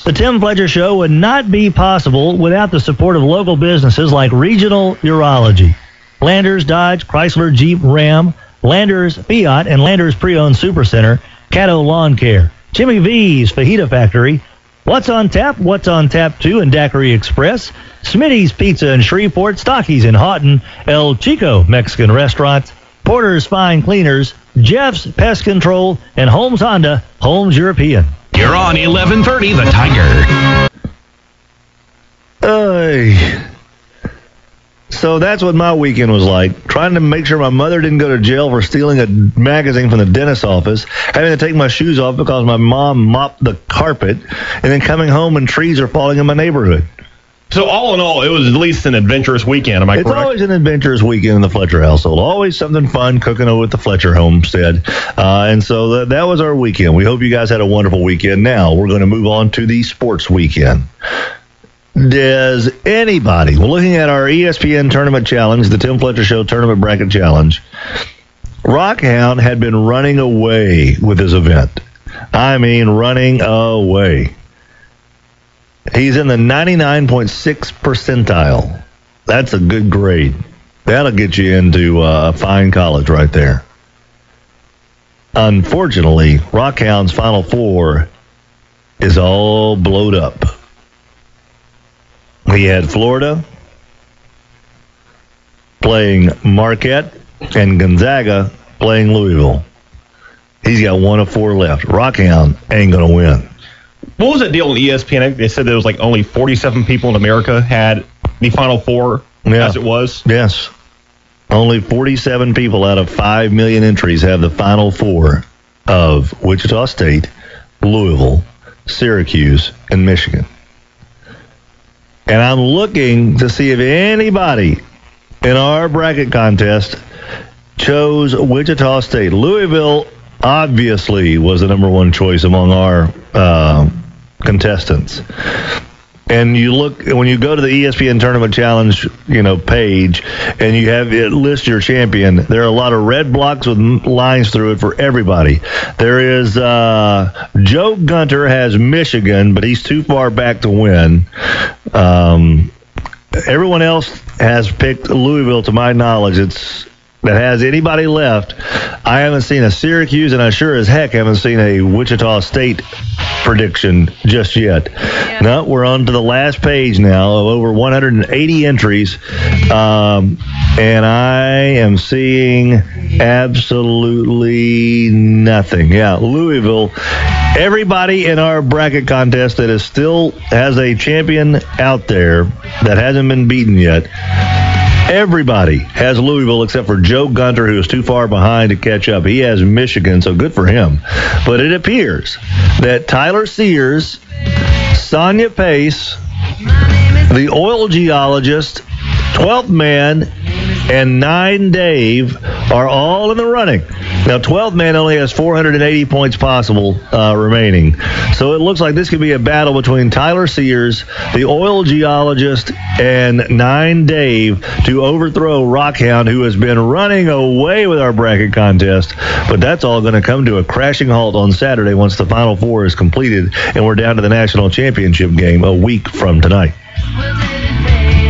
The Tim Fletcher Show would not be possible without the support of local businesses like Regional Urology, Landers Dodge, Chrysler, Jeep, Ram, Landers Fiat, and Landers Pre-Owned Supercenter, Caddo Lawn Care, Jimmy V's Fajita Factory, What's on Tap 2 and Daiquiri Express, Smitty's Pizza in Shreveport, Stocky's in Houghton, El Chico Mexican Restaurant, Porter's Fine Cleaners, Jeff's Pest Control, and Holmes Honda, Holmes European. You're on 1130 The Tiger. So that's what my weekend was like. Trying to make sure my mother didn't go to jail for stealing a magazine from the dentist's office, having to take my shoes off because my mom mopped the carpet, and then coming home and trees are falling in my neighborhood. So all in all, it was at least an adventurous weekend. Am I correct? It's always an adventurous weekend in the Fletcher household. Always something fun cooking over at the Fletcher homestead. And so that was our weekend. We hope you guys had a wonderful weekend. Now we're going to move on to the sports weekend. Does anybody, we're looking at our ESPN Tournament Challenge, the Tim Fletcher Show Tournament Bracket Challenge. Rockhound had been running away with his event. I mean, running away. He's in the 99.6 percentile. That's a good grade. That'll get you into a fine college right there. Unfortunately, Rockhound's Final Four is all blowed up. He had Florida playing Marquette and Gonzaga playing Louisville. He's got 1 of 4 left. Rockhound ain't going to win. What was that deal on ESPN? They said there was like only 47 people in America had the Final Four as it was? Yes. Only 47 people out of 5 million entries have the Final Four of Wichita State, Louisville, Syracuse, and Michigan. And I'm looking to see if anybody in our bracket contest chose Wichita State. Louisville obviously was the number 1 choice among our contestants. And you look, when you go to the ESPN Tournament Challenge, page, and you have it list your champion, there are a lot of red blocks with lines through it for everybody. There is Joe Gunter has Michigan, but he's too far back to win. Everyone else has picked Louisville, to my knowledge. That has anybody left. I haven't seen a Syracuse, and I sure as heck haven't seen a Wichita State prediction just yet. Yeah. No, we're on to the last page now of over 180 entries, and I am seeing absolutely nothing. Yeah, Louisville. Everybody in our bracket contest that still has a champion out there that hasn't been beaten yet, everybody has Louisville except for Joe Gunter, who is too far behind to catch up. He has Michigan, so good for him. But it appears that Tyler Sears, Sonia Pace, the oil geologist, 12th man, and 9 Dave are all in the running. Now, 12th man only has 480 points possible remaining. So it looks like this could be a battle between Tyler Sears, the oil geologist, and 9 Dave to overthrow Rockhound, who has been running away with our bracket contest. But that's all going to come to a crashing halt on Saturday once the Final Four is completed and we're down to the national championship game a week from tonight.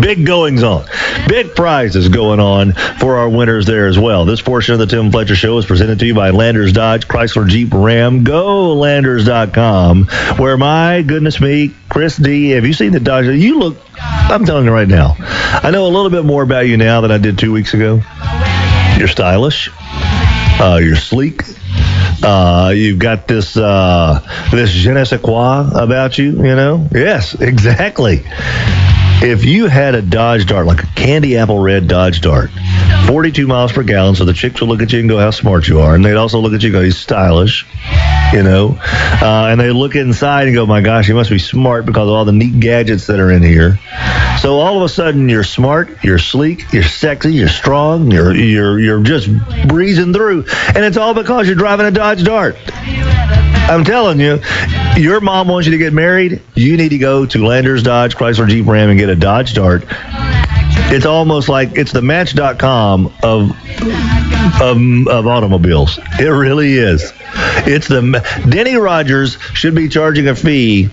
Big goings on. Big prizes going on for our winners there as well. This portion of the Tim Fletcher Show is presented to you by Landers Dodge, Chrysler, Jeep, Ram. Go Landers.com, where, my goodness me, Chris D., have you seen the Dodge? You look, I'm telling you right now, I know a little bit more about you now than I did 2 weeks ago. You're stylish. You're sleek. You've got this je ne sais quoi about you, Yes, exactly. If you had a Dodge Dart, like a candy apple red Dodge Dart, 42 miles per gallon, so the chicks would look at you and go, how smart you are. And they'd also look at you and go, he's stylish, And they look inside and go, my gosh, he must be smart because of all the neat gadgets that are in here. So all of a sudden, you're smart, you're sleek, you're sexy, you're strong, you're just breezing through. And it's all because you're driving a Dodge Dart. I'm telling you, your mom wants you to get married. You need to go to Landers Dodge, Chrysler, Jeep, Ram, and get a Dodge Dart. It's almost like it's the Match.com of automobiles. It really is. Denny Rogers should be charging a fee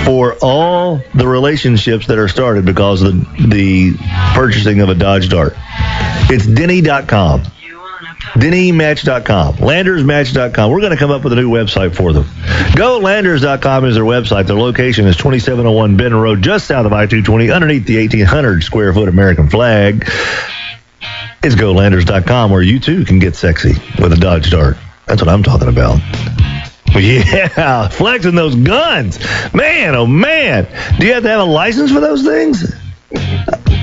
for all the relationships that are started because of the purchasing of a Dodge Dart. It's Denny.com. DennyMatch.com, LandersMatch.com. We're going to come up with a new website for them. GoLanders.com is their website. Their location is 2701 Benton Road, just south of I-220, underneath the 1,800 square foot American flag. It's GoLanders.com, where you too can get sexy with a Dodge Dart. That's what I'm talking about. Yeah, flexing those guns. Man, oh man. Do you have to have a license for those things?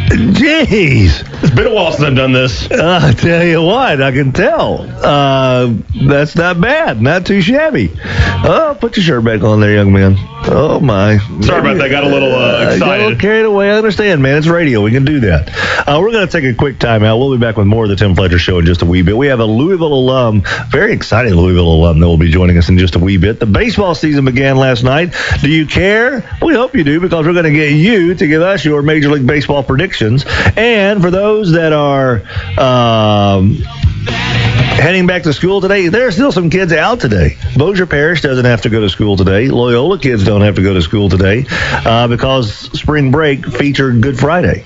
Jeez. It's been a while since I've done this. I tell you what, I can tell. That's not bad. Not too shabby. Oh, put your shirt back on there, young man. Oh, my. Sorry about that. Got a little excited. Got a little carried away. I understand, man. It's radio. We can do that. We're going to take a quick time out. We'll be back with more of the Tim Fletcher Show in just a wee bit. We have a Louisville alum, very exciting Louisville alum that will be joining us in just a wee bit. The baseball season began last night. Do you care? We hope you do, because we're going to get you to give us your Major League Baseball predictions. And for those that are heading back to school today, there are still some kids out today. Bossier Parish doesn't have to go to school today. Loyola kids don't have to go to school today because spring break featured Good Friday.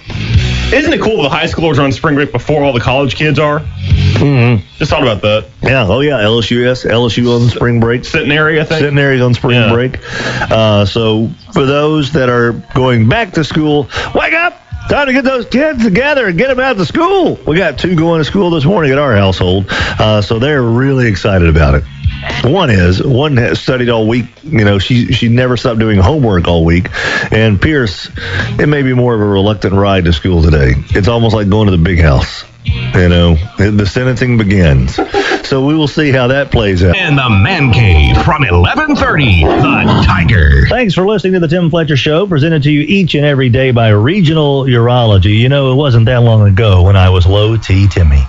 Isn't it cool the high schoolers are on spring break before all the college kids are? Mm-hmm. Just thought about that. Yeah. Oh, yeah. LSU on spring break. Centenary, I think. Centenary's on spring break. So for those that are going back to school, wake up! Time to get those kids together and get them out to school. We got 2 going to school this morning at our household, so they're really excited about it. One has studied all week. You know, she never stopped doing homework all week. And Pierce, it may be more of a reluctant ride to school today. It's almost like going to the big house. You know, the sentencing begins. So we will see how that plays out. And the Man Cave from 1130, the Tiger. Thanks for listening to the Tim Fletcher Show, presented to you each and every day by Regional Urology. You know, it wasn't that long ago when I was low T Timmy,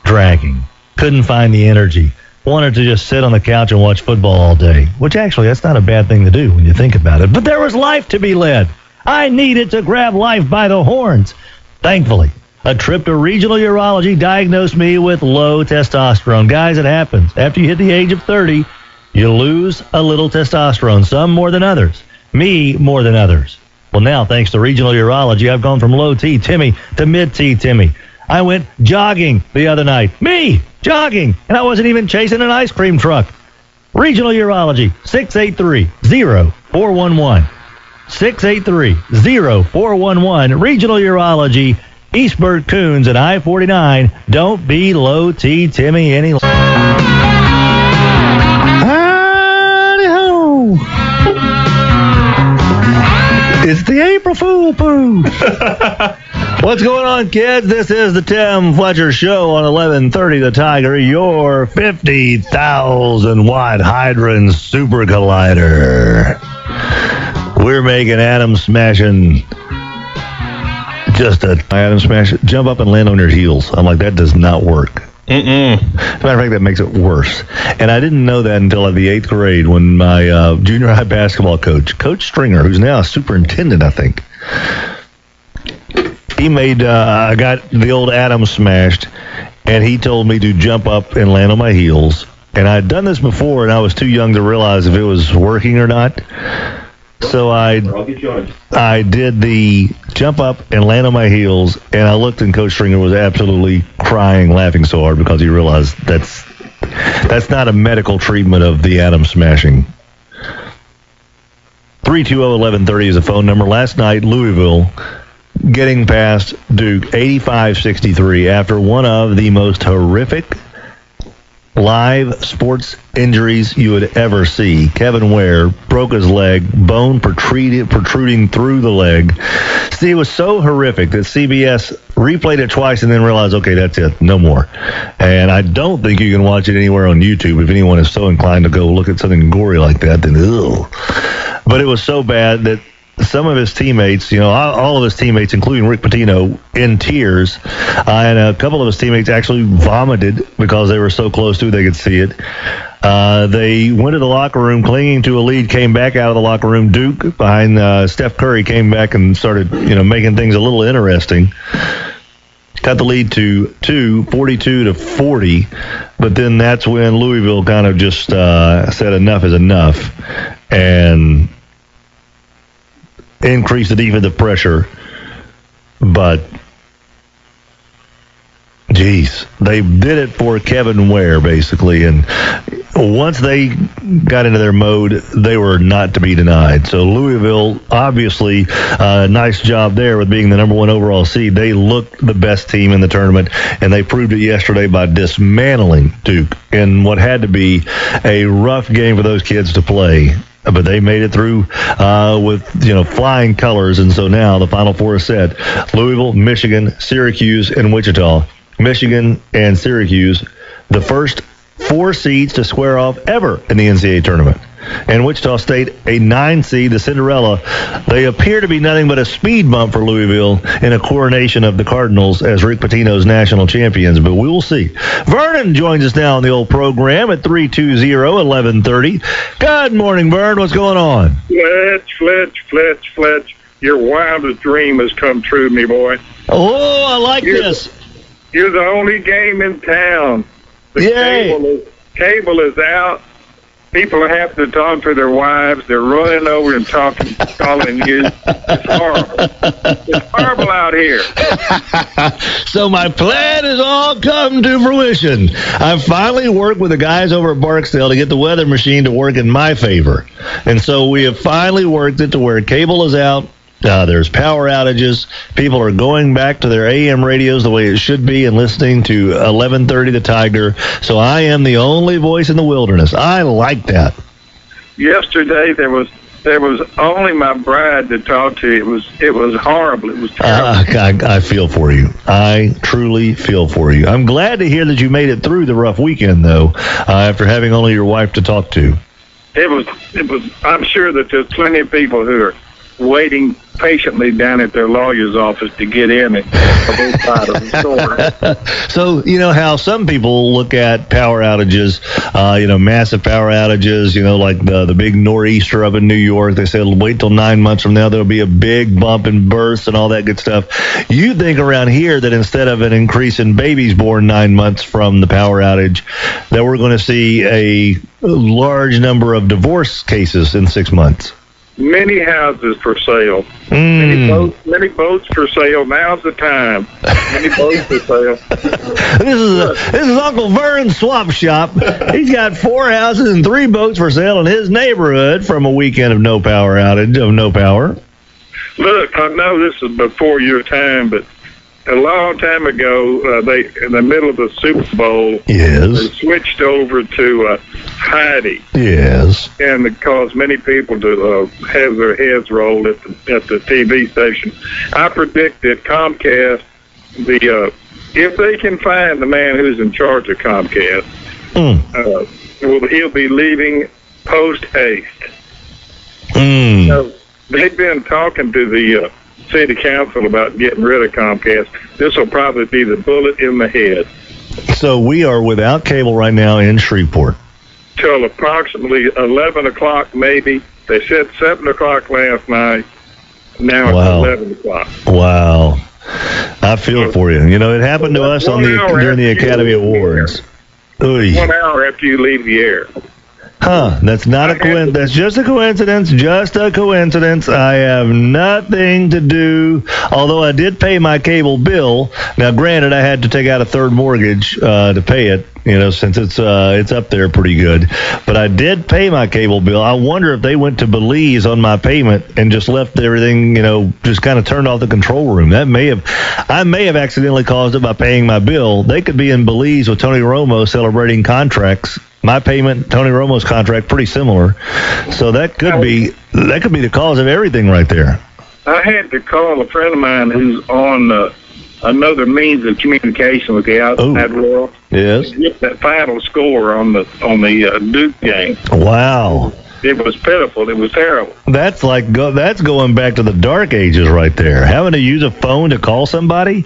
dragging, couldn't find the energy, wanted to just sit on the couch and watch football all day, which actually that's not a bad thing to do when you think about it. But there was life to be led. I needed to grab life by the horns. Thankfully, a trip to Regional Urology diagnosed me with low testosterone. Guys, it happens. After you hit the age of 30, you lose a little testosterone, some more than others. Me more than others. Well, now, thanks to Regional Urology, I've gone from low T Timmy to mid T Timmy. I went jogging the other night. Me, jogging, and I wasn't even chasing an ice cream truck. Regional Urology, 683-0411. 683-0411. Regional Urology, Eastburg Coons at I-49. Don't be low T Timmy any longer. Howdy ho! It's the April Fool poo. What's going on, kids? This is the Tim Fletcher Show on 1130 The Tiger, your 50,000 watt Hydron Super Collider. We're making atom smashing. Just a atom smash. Jump up and land on your heels. I'm like, that does not work. As a matter of fact, that makes it worse. And I didn't know that until the 8th grade when my junior high basketball coach, Coach Stringer, who's now a superintendent, I think, he made, I got the old atom smashed, and he told me to jump up and land on my heels. And I'd done this before, and I was too young to realize if it was working or not. So I did the jump up and land on my heels, and I looked, and Coach Stringer was absolutely crying, laughing so hard because he realized that's not a medical treatment of the atom smashing. 320-1130 is a phone number. Last night, Louisville getting past Duke 85-63 after one of the most horrific live sports injuries you would ever see. Kevin Ware broke his leg, bone protruding through the leg. See, it was so horrific that CBS replayed it twice and then realized, okay, that's it, no more. And I don't think you can watch it anywhere on YouTube. If anyone is so inclined to go look at something gory like that, then ugh. But it was so bad that some of his teammates, you know, all of his teammates, including Rick Pitino, in tears, and a couple of his teammates actually vomited because they were so close to it they could see it. They went to the locker room clinging to a lead, came back out of the locker room. Duke, behind Steph Curry, came back and started, you know, making things a little interesting. Cut the lead to 42-40, but then that's when Louisville kind of just said enough is enough, and increase the defensive pressure, but geez, they did it for Kevin Ware, basically, and once they got into their mode, they were not to be denied. So Louisville, obviously, nice job there with being the number 1 overall seed. They looked the best team in the tournament, and they proved it yesterday by dismantling Duke in what had to be a rough game for those kids to play. But they made it through with flying colors, and so now the Final Four is set. Louisville, Michigan, Syracuse, and Wichita. Michigan and Syracuse, the first 4 seeds to square off ever in the NCAA tournament. And Wichita State, a 9 seed, the Cinderella. They appear to be nothing but a speed bump for Louisville in a coronation of the Cardinals as Rick Pitino's national champions, but we will see. Vernon joins us now on the old program at 320-1130. Good morning, Vern. What's going on? Fletch. Your wildest dream has come true, me boy. Oh, I like this. You're the only game in town. The cable is out. People have to talk to their wives. They're running over and calling you. It's horrible. It's horrible out here. So my plan has all come to fruition. I finally worked with the guys over at Barksdale to get the weather machine to work in my favor. And so we have finally worked it to where cable is out. There's power outages. People are going back to their AM radios the way it should be and listening to 1130 The Tiger. So I am the only voice in the wilderness. I like that. Yesterday there was only my bride to talk to. It was horrible. It was terrible. I feel for you. I truly feel for you. I'm glad to hear that you made it through the rough weekend, though, after having only your wife to talk to. It was. I'm sure that there's plenty of people who are waiting patiently down at their lawyer's office to get in and both sides of the story. So, you know how some people look at power outages, massive power outages, like the big nor'easter up in New York. They say, wait till 9 months from now, there'll be a big bump in births and all that good stuff. You think around here that instead of an increase in babies born 9 months from the power outage, that we're going to see a large number of divorce cases in 6 months. Many houses for sale. Many boats for sale. Now's the time. Many boats for sale. This is Uncle Vern's swap shop. He's got 4 houses and 3 boats for sale in his neighborhood from a weekend of no power outage, of no power. Look, I know this is before your time, but a long time ago, they in the middle of the Super Bowl, they switched over to Heidi. Yes. And it caused many people to have their heads rolled at the TV station. I predict that Comcast, if they can find the man who's in charge of Comcast, he'll be leaving post-haste. So they've been talking to the city council about getting rid of Comcast. This will probably be the bullet in the head. So we are without cable right now in Shreveport. Till approximately 11 o'clock, maybe. They said 7 o'clock last night. Now it's 11 o'clock. Wow. I feel for you. It happened to us during the Academy Awards. 1 hour after you leave the air. That's not a coincidence. That's just a coincidence. Just a coincidence. I have nothing to do. Although I did pay my cable bill. Now, granted, I had to take out a third mortgage to pay it. Since it's up there pretty good. But I did pay my cable bill. I wonder if they went to Belize on my payment and just left everything, just kind of turned off the control room. I may have accidentally caused it by paying my bill. They could be in Belize with Tony Romo celebrating contracts. My payment, Tony Romo's contract, pretty similar. So that could be the cause of everything right there. I had to call a friend of mine who's on another means of communication with the outside world. Yes. To get that final score on the Duke game. Wow. It was pitiful. It was terrible. That's that's going back to the dark ages right there. Having to use a phone to call somebody.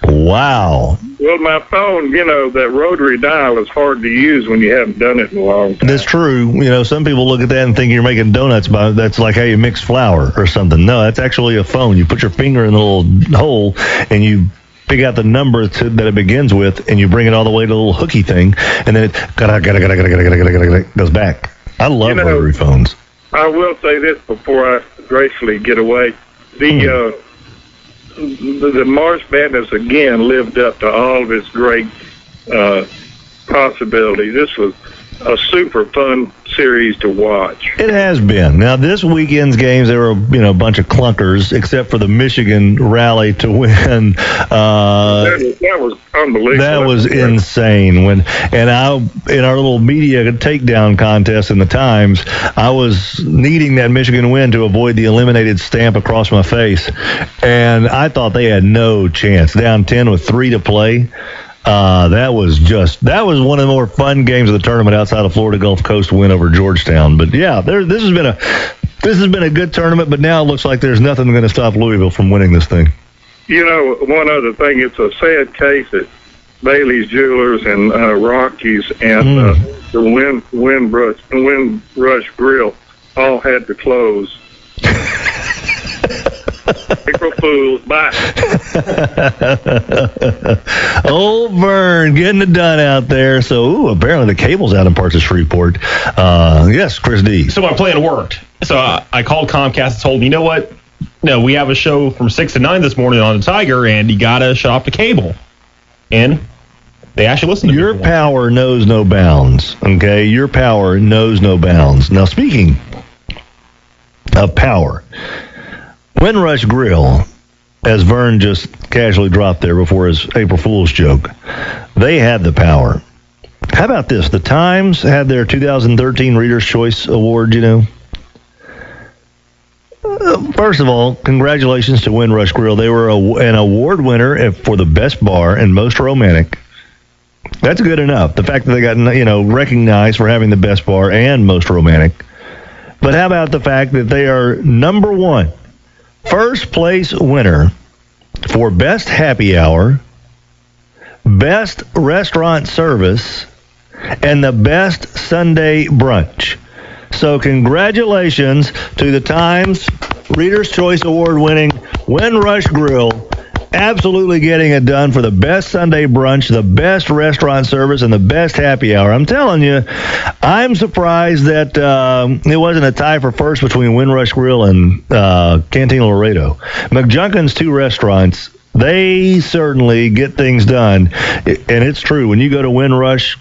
Wow. Well, my phone, that rotary dial is hard to use when you haven't done it in a long time. That's true. Some people look at that and think you're making donuts that's like how you mix flour or something. No, that's actually a phone. You put your finger in the little hole and you pick out the number that it begins with and you bring it all the way to the little hooky thing and then it goes back. I love rotary phones. I will say this before I gracefully get away. The March Madness again lived up to all of its great possibilities. This was a super fun series to watch. It has been. Now, this weekend's games, there were a bunch of clunkers, except for the Michigan rally to win. That was unbelievable. That was insane. In our little media takedown contest in the Times, I was needing that Michigan win to avoid the eliminated stamp across my face, and I thought they had no chance. Down 10 with 3 to play. That was one of the more fun games of the tournament outside of Florida Gulf Coast win over Georgetown. But yeah, this has been a good tournament. But now it looks like there's nothing going to stop Louisville from winning this thing. One other thing, it's a sad case at Bailey's Jewelers and Rockies and the Windrush Grill all had to close. April Fools, bye. Old Vern getting it done out there. So, apparently the cable's out in parts of Shreveport. Yes, Chris D. So my plan worked. So I called Comcast and told them, you know what? No, we have a show from 6 to 9 this morning on the Tiger, and you got to shut off the cable. And they actually listened to me. Your power knows no bounds, okay? Your power knows no bounds. Now, speaking of power, Windrush Grill, as Vern just casually dropped there before his April Fool's joke, they had the power. How about this? The Times had their 2013 Reader's Choice Award, First of all, congratulations to Windrush Grill. They were an award winner for the best bar and most romantic. That's good enough. The fact that they got, recognized for having the best bar and most romantic. But how about the fact that they are number one, first place winner for best happy hour, best restaurant service, and the best Sunday brunch. So congratulations to the Times Reader's Choice Award winning Windrush Grill, absolutely getting it done for the best Sunday brunch, the best restaurant service, and the best happy hour. I'm telling you, I'm surprised that it wasn't a tie for first between Windrush Grill and Cantina Laredo. McJunkin's two restaurants, they certainly get things done. And it's true, when you go to Windrush,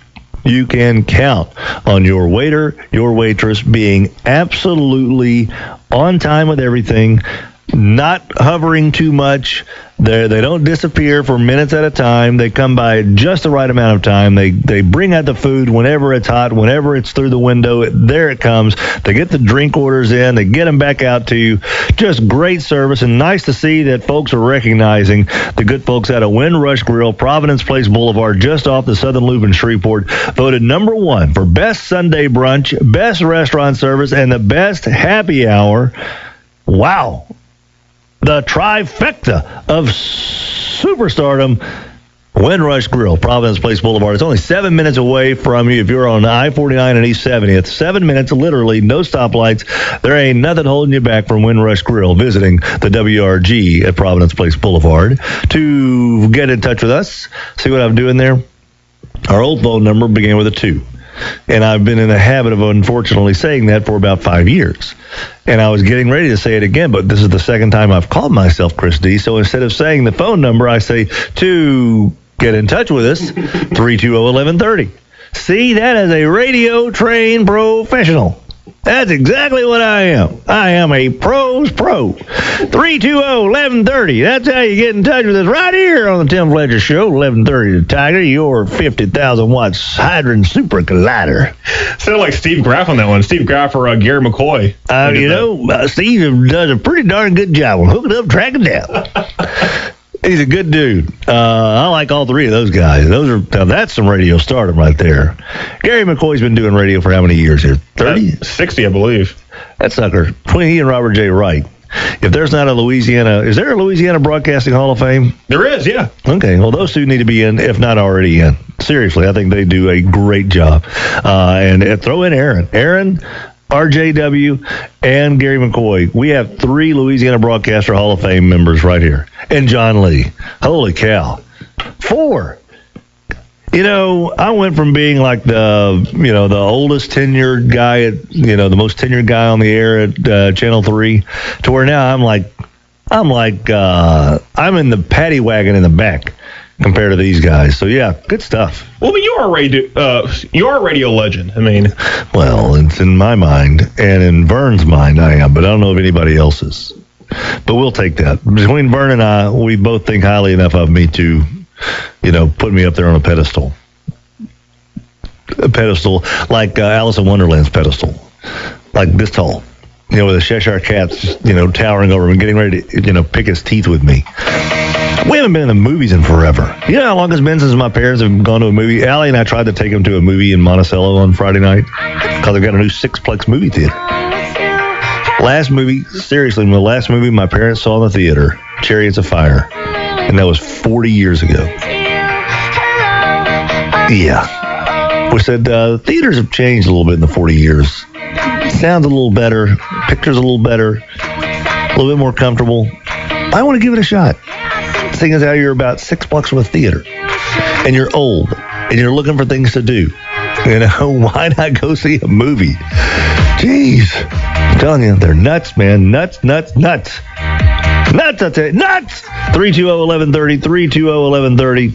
you can count on your waiter, your waitress being absolutely on time with everything, not hovering too much. They don't disappear for minutes at a time. They come by just the right amount of time. They bring out the food whenever it's hot, whenever it's through the window. There it comes. They get the drink orders in. They get them back out to you. Just great service, and nice to see that folks are recognizing the good folks out of Windrush Grill, Providence Place Boulevard, just off the Southern Loop in Shreveport, voted number one for best Sunday brunch, best restaurant service, and the best happy hour. Wow. The trifecta of superstardom, Windrush Grill, Providence Place Boulevard. It's only 7 minutes away from you if you're on I-49 and East 70. It's 7 minutes, literally, no stoplights. There ain't nothing holding you back from Windrush Grill visiting the WRG at Providence Place Boulevard. To get in touch with us, see what I'm doing there. Our old phone number began with a 2. And I've been in the habit of, unfortunately, saying that for about 5 years. And I was getting ready to say it again, but this is the second time I've called myself Chris D. So instead of saying the phone number, I say to get in touch with us, 320-1130. See, that is a radio trained professional. That's exactly what I am. I am a pro's pro. 320-1130. That's how you get in touch with us right here on the Tim Fletcher Show, 1130 to Tiger, your 50,000 watts hydrogen super collider. Sounded like Steve Graff on that one. Steve Graff or Gary McCoy. Steve does a pretty darn good job on hooking up, tracking down. He's a good dude. I like all three of those guys. That's some radio stardom right there. Gary McCoy's been doing radio for how many years here? 30? 60, I believe. That sucker. Between he and Robert J. Wright. If there's not a Louisiana, is there a Louisiana Broadcasting Hall of Fame? There is, yeah. Okay, well, those two need to be in, if not already in. Seriously, I think they do a great job. And throw in Aaron. Aaron, RJW, and Gary McCoy. We have 3 Louisiana Broadcaster Hall of Fame members right here. And John Lee. Holy cow. 4. You know, I went from being like the oldest tenured guy at, the most tenured guy on the air at Channel 3 to where now I'm in the paddy wagon in the back compared to these guys. So yeah, good stuff. Well, but you're a radio legend. I mean, well, it's in my mind and in Vern's mind I am, but I don't know if anybody else's. But we'll take that. Between Vern and I, we both think highly enough of me to, put me up there on a pedestal. A pedestal like Alice in Wonderland's pedestal, like this tall. With a Cheshire Cat's just, towering over him, getting ready to, pick his teeth with me. We haven't been in the movies in forever. You know how long it's been since my parents have gone to a movie? Allie and I tried to take them to a movie in Monticello on Friday night because they've got a new six-plex movie theater. Last movie my parents saw in the theater, Chariots of Fire, and that was 40 years ago. Yeah. We said theaters have changed a little bit in the 40 years. Sounds a little better, pictures a little better, a little bit more comfortable. I want to give it a shot. Seeing as how you're about 6 blocks from a theater, and you're old, and you're looking for things to do, why not go see a movie? Jeez. I'm telling you, they're nuts, man. Nuts. Nuts, I tell you. Nuts! 320-1130, 320-1130.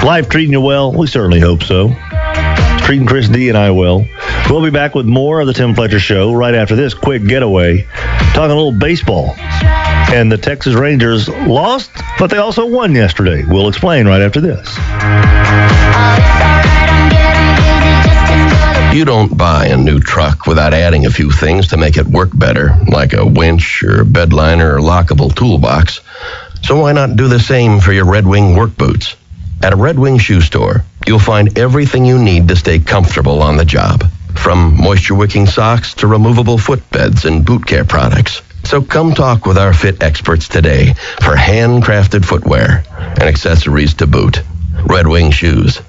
Life treating you well? We certainly hope so. It's treating Chris D and I well. We'll be back with more of the Tim Fletcher Show right after this quick getaway. Talking a little baseball. And the Texas Rangers lost, but they also won yesterday. We'll explain right after this. You don't buy a new truck without adding a few things to make it work better, like a winch or a bed liner or lockable toolbox. So why not do the same for your Red Wing work boots? At a Red Wing shoe store, you'll find everything you need to stay comfortable on the job, from moisture-wicking socks to removable footbeds and boot care products. So come talk with our fit experts today for handcrafted footwear and accessories to boot. Red Wing Shoes.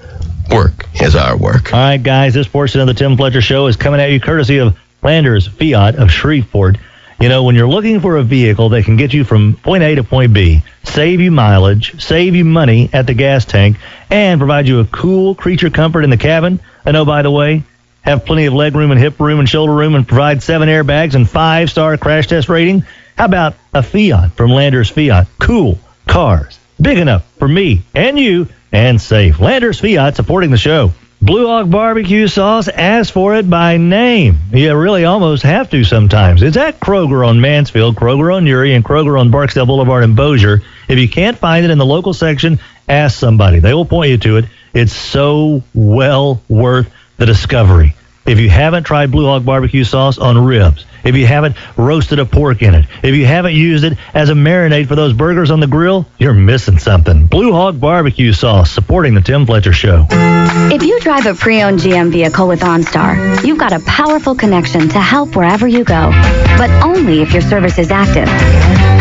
Work is our work. All right, guys, this portion of the Tim Fletcher Show is coming at you courtesy of Landers Fiat of Shreveport. When you're looking for a vehicle that can get you from point A to point B, save you mileage, save you money at the gas tank, and provide you a cool creature comfort in the cabin, and oh, by the way, have plenty of leg room and hip room and shoulder room and provide 7 airbags and 5-star crash test rating, how about a Fiat from Landers Fiat? Cool cars, big enough for me and you, and safe. Landers Fiat supporting the show. Blue Hog Barbecue Sauce, ask for it by name. You really almost have to sometimes. It's at Kroger on Mansfield, Kroger on Uri, and Kroger on Barksdale Boulevard in Bossier. If you can't find it in the local section, ask somebody. They will point you to it. It's so well worth the discovery. If you haven't tried Blue Hog Barbecue Sauce on ribs, if you haven't roasted a pork in it, if you haven't used it as a marinade for those burgers on the grill, you're missing something. Blue Hog Barbecue Sauce, supporting the Tim Fletcher Show. If you drive a pre-owned GM vehicle with OnStar, you've got a powerful connection to help wherever you go, but only if your service is active.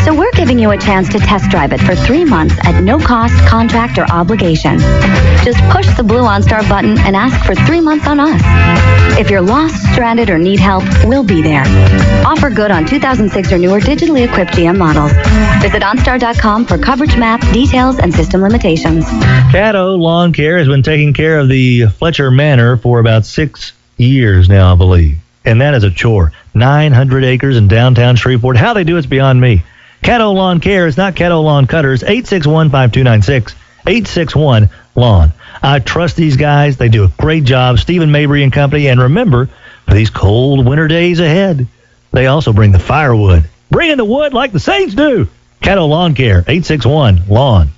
So we're giving you a chance to test drive it for 3 months at no cost, contract, or obligation. Just push the blue OnStar button and ask for 3 months on us. If you're lost, stranded, or need help, we'll be there. Offer good on 2006 or newer digitally equipped GM models. Visit OnStar.com for coverage map, details, and system limitations. Caddo Lawn Care has been taking care of the Fletcher Manor for about 6 years now, I believe. And that is a chore. 900 acres in downtown Shreveport. How they do it's beyond me. Caddo Lawn Care is not Caddo Lawn Cutters. 861-5296. 861-LAWN. I trust these guys. They do a great job. Stephen Mabry and Company. And remember, for these cold winter days ahead, they also bring the firewood. Bringing the wood like the Saints do. Caddo Lawn Care, 861-LAWN.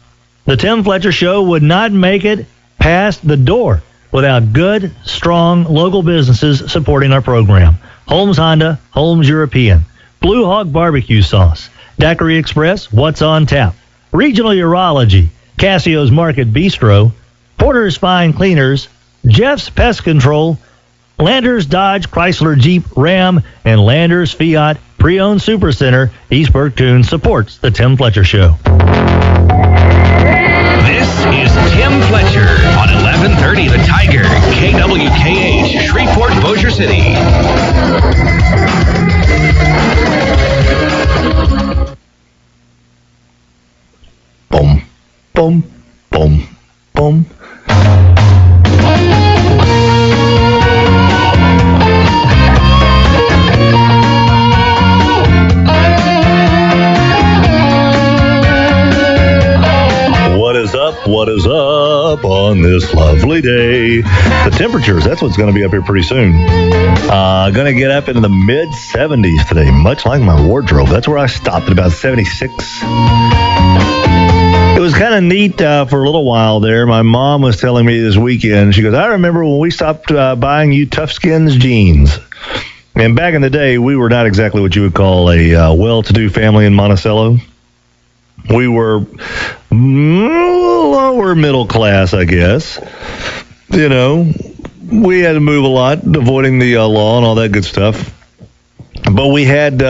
The Tim Fletcher Show would not make it past the door without good, strong local businesses supporting our program. Holmes Honda, Holmes European, Blue Hog Barbecue Sauce, Daiquiri Express, What's on Tap, Regional Urology, Cassio's Market Bistro, Porter's Fine Cleaners, Jeff's Pest Control, Landers Dodge Chrysler Jeep Ram, and Landers Fiat Pre-Owned Supercenter. East Burke-Coon supports the Tim Fletcher Show. This is Tim Fletcher on 1130 The Tiger, KWKH, Shreveport, Bossier City. Boom. Boom, boom, boom. What is up on this lovely day? The temperatures, that's what's going to be up here pretty soon. Going to get up into the mid-70s today, much like my wardrobe. That's where I stopped at about 76. It was kind of neat for a little while there. My mom was telling me this weekend, she goes, I remember when we stopped buying you Toughskin's jeans. And back in the day, we were not exactly what you would call a well-to-do family in Monticello. We were lower middle class, I guess. You know, we had to move a lot, avoiding the law and all that good stuff. But we had,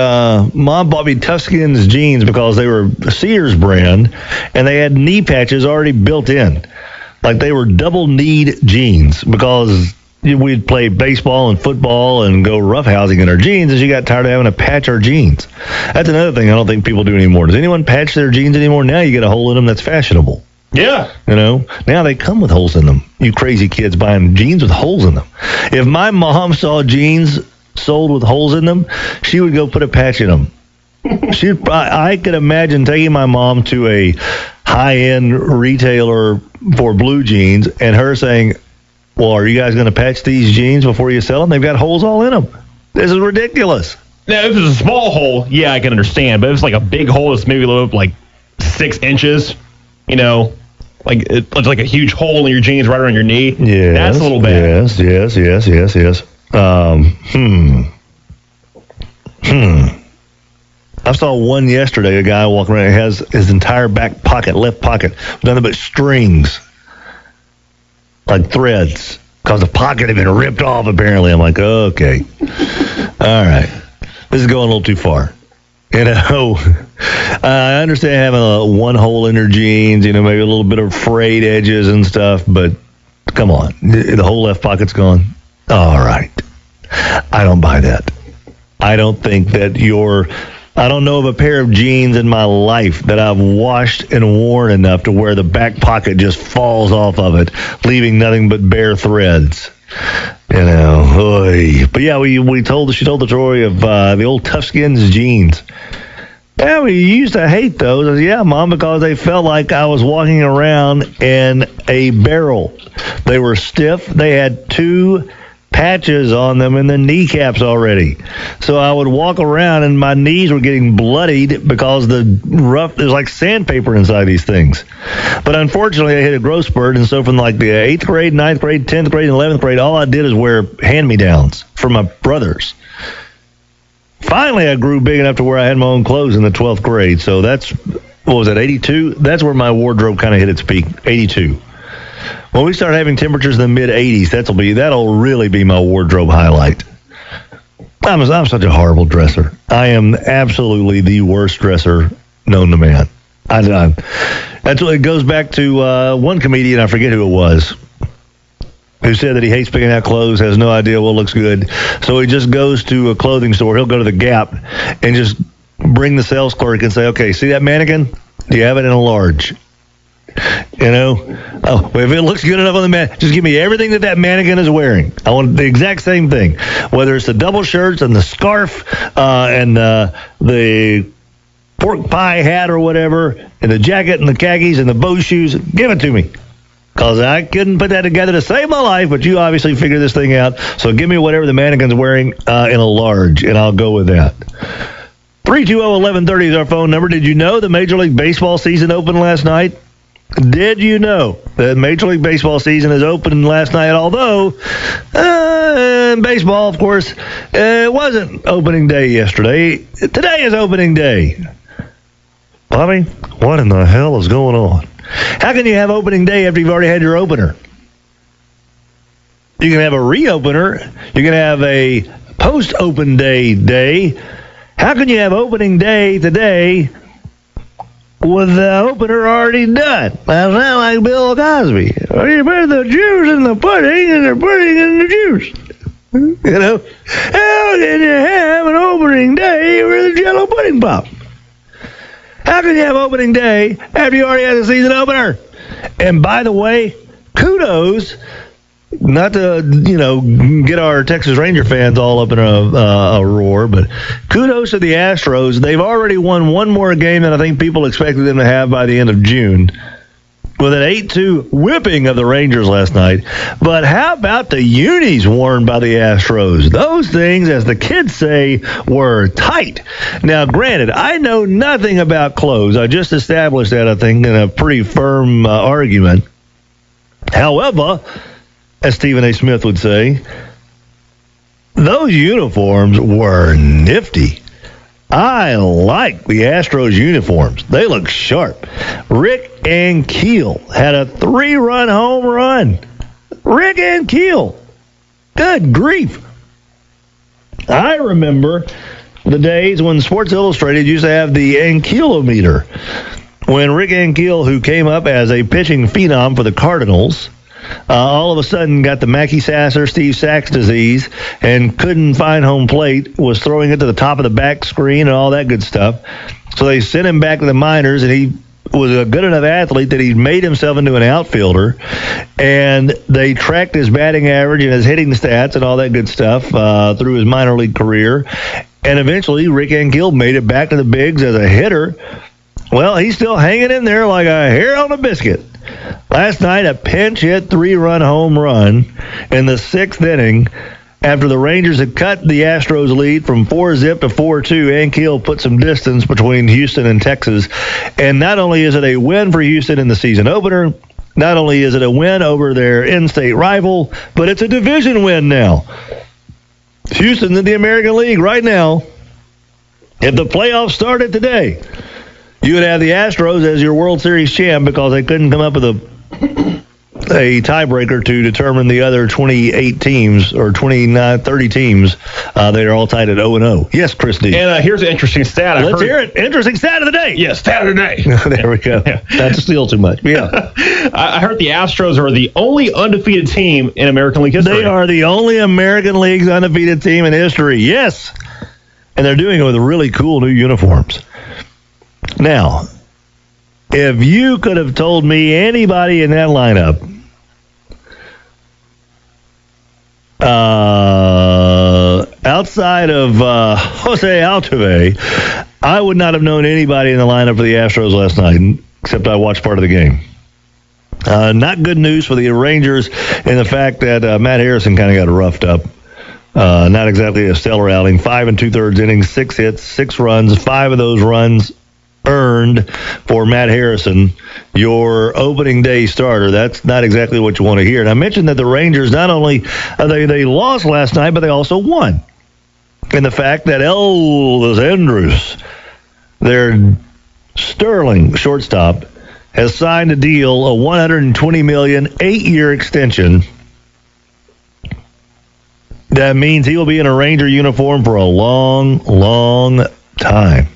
Mom bought me Toughskin's jeans because they were a Sears brand, and they had knee patches already built in. Like they were double-kneed jeans because we'd play baseball and football and go roughhousing in our jeans, and she got tired of having to patch our jeans. That's another thing I don't think people do anymore. Does anyone patch their jeans anymore? Now you get a hole in them that's fashionable. Yeah. You know, now they come with holes in them. You crazy kids buying jeans with holes in them. If my mom saw jeans sold with holes in them, she would go put a patch in them. I could imagine taking my mom to a high-end retailer for blue jeans and her saying, well, are you guys going to patch these jeans before you sell them? They've got holes all in them. This is ridiculous. Now, if it's a small hole, yeah, I can understand. But if it's like a big hole that's maybe like 6 inches, you know, like it's like a huge hole in your jeans right around your knee, that's a little bad. Yes. I saw one yesterday, a guy walking around, has his entire back pocket, left pocket, nothing but strings. Like threads, because the pocket had been ripped off, apparently. I'm like, okay. All right. This is going a little too far. You know, I understand having one hole in your jeans, you know, maybe a little bit of frayed edges and stuff, but come on. The whole left pocket's gone. All right. I don't buy that. I don't think that I don't know of a pair of jeans in my life that I've washed and worn enough to where the back pocket just falls off of it, leaving nothing but bare threads. You know, oy. But yeah, she told the story of the old Toughskin's jeans. Yeah, we used to hate those. I said, yeah, Mom, because they felt like I was walking around in a barrel. They were stiff. They had 2 patches on them and the kneecaps already. So I would walk around and my knees were getting bloodied because there's like sandpaper inside these things. But unfortunately, I hit a growth spurt, and so from like the 8th grade, 9th grade, 10th grade, and 11th grade, all I did is wear hand-me-downs from my brothers. Finally, I grew big enough to where I had my own clothes in the 12th grade. So that's, 82? That's where my wardrobe kind of hit its peak, 82. When we start having temperatures in the mid-80s, that'll really be my wardrobe highlight. I'm such a horrible dresser. I am absolutely the worst dresser known to man. That's what it goes back to one comedian, I forget who it was, who said that he hates picking out clothes, has no idea what looks good. So he just goes to a clothing store. He'll go to the Gap and just bring the sales clerk and say, okay, see that mannequin? Do you have it in a large? You know, if it looks good enough on the man, just give me everything that mannequin is wearing. I want the exact same thing, whether it's the double shirts and the scarf and the pork pie hat or whatever, and the jacket and the khakis and the bow shoes. Give it to me, because I couldn't put that together to save my life. But you obviously figured this thing out, so give me whatever the mannequin's wearing in a large, and I'll go with that. 320-1130 is our phone number. Did you know the Major League Baseball season opened last night? Did you know that Major League Baseball season is open last night? Although, baseball, of course, it wasn't opening day yesterday. Today is opening day. Bobby, what in the hell is going on? How can you have opening day after you've already had your opener? You can have a reopener. You can have a post-open day. How can you have opening day today with the opener already done? I sound like Bill Cosby. Well, you put the juice in the pudding and the pudding in the juice. You know, how can you have an opening day with a Jello pudding pop? How can you have opening day after you already had the season opener? And by the way, kudos, not to, get our Texas Ranger fans all up in a roar, but kudos to the Astros. They've already won one more game than I think people expected them to have by the end of June, with an 8-2 whipping of the Rangers last night. But how about the unis worn by the Astros? Those things, as the kids say, were tight. Now, granted, I know nothing about clothes. I just established that, I think, in a pretty firm argument. However, as Stephen A. Smith would say, those uniforms were nifty. I like the Astros uniforms. They look sharp. Rick Ankiel had a 3-run home run. Rick Ankiel. Good grief. I remember the days when Sports Illustrated used to have the Ankilometer, when Rick Ankiel, who came up as a pitching phenom for the Cardinals, all of a sudden got the Mackey Sasser, Steve Sachs disease and couldn't find home plate, was throwing it to the top of the back screen and all that good stuff. So they sent him back to the minors, and he was a good enough athlete that he made himself into an outfielder, and they tracked his batting average and his hitting stats and all that good stuff through his minor league career. And eventually Rick Ankiel made it back to the bigs as a hitter. Well, he's still hanging in there like a hair on a biscuit. Last night, a pinch hit 3-run home run in the 6th inning after the Rangers had cut the Astros lead from 4-zip to 4-2. Ankiel put some distance between Houston and Texas. And not only is it a win for Houston in the season opener, not only is it a win over their in-state rival, but it's a division win now. Houston's in the American League right now. If the playoffs started today, you would have the Astros as your World Series champ because they couldn't come up with a tiebreaker to determine the other 28 teams or 30 teams. They are all tied at 0-0. Yes, Chris D. And here's an interesting stat. Let's hear it. Interesting stat of the day. Yeah, stat of the day. There we go. Yeah. Not to steal too much. Yeah. I heard the Astros are the only undefeated team in American League history. They are the only American League's undefeated team in history. Yes. And they're doing it with really cool new uniforms. Now, if you could have told me anybody in that lineup outside of Jose Altuve, I would not have known anybody in the lineup for the Astros last night, except I watched part of the game. Not good news for the Rangers in the fact that Matt Harrison kind of got roughed up. Not exactly a stellar outing. 5 2/3 innings, 6 hits, 6 runs. 5 of those runs earned for Matt Harrison, your opening day starter. That's not exactly what you want to hear. And I mentioned that the Rangers, not only they lost last night, but they also won. And the fact that Elvis Andrus, their sterling shortstop, has signed a deal, a $120 million 8-year extension. That means he will be in a Ranger uniform for a long, long time.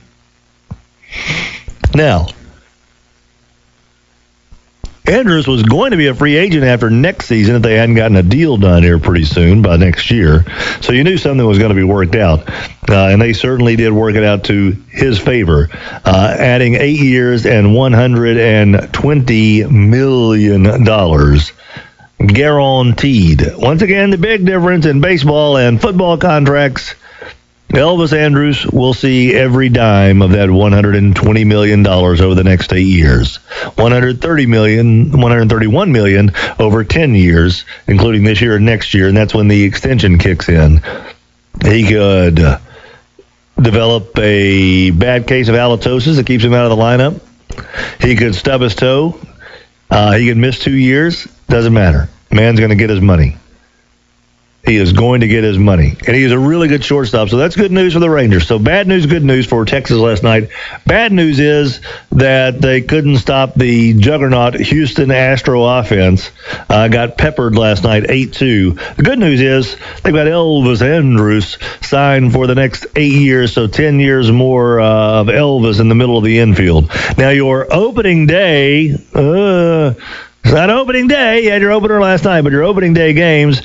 Now, Andrews was going to be a free agent after next season if they hadn't gotten a deal done here pretty soon by next year. So you knew something was going to be worked out. And they certainly did work it out to his favor, adding 8 years and $120 million guaranteed. Once again, the big difference in baseball and football contracts, Elvis Andrus will see every dime of that $120 million over the next 8 years. $131 million over 10 years, including this year and next year, and that's when the extension kicks in. He could develop a bad case of halitosis that keeps him out of the lineup. He could stub his toe. He could miss 2 years. Doesn't matter. Man's going to get his money. He is going to get his money. And he is a really good shortstop. So that's good news for the Rangers. So bad news, good news for Texas last night. Bad news is that they couldn't stop the juggernaut Houston Astro offense. Got peppered last night, 8-2. The good news is they've got Elvis Andrus signed for the next 8 years. So 10 years more of Elvis in the middle of the infield. Now your opening day, it's not opening day. You had your opener last night, but your opening day games,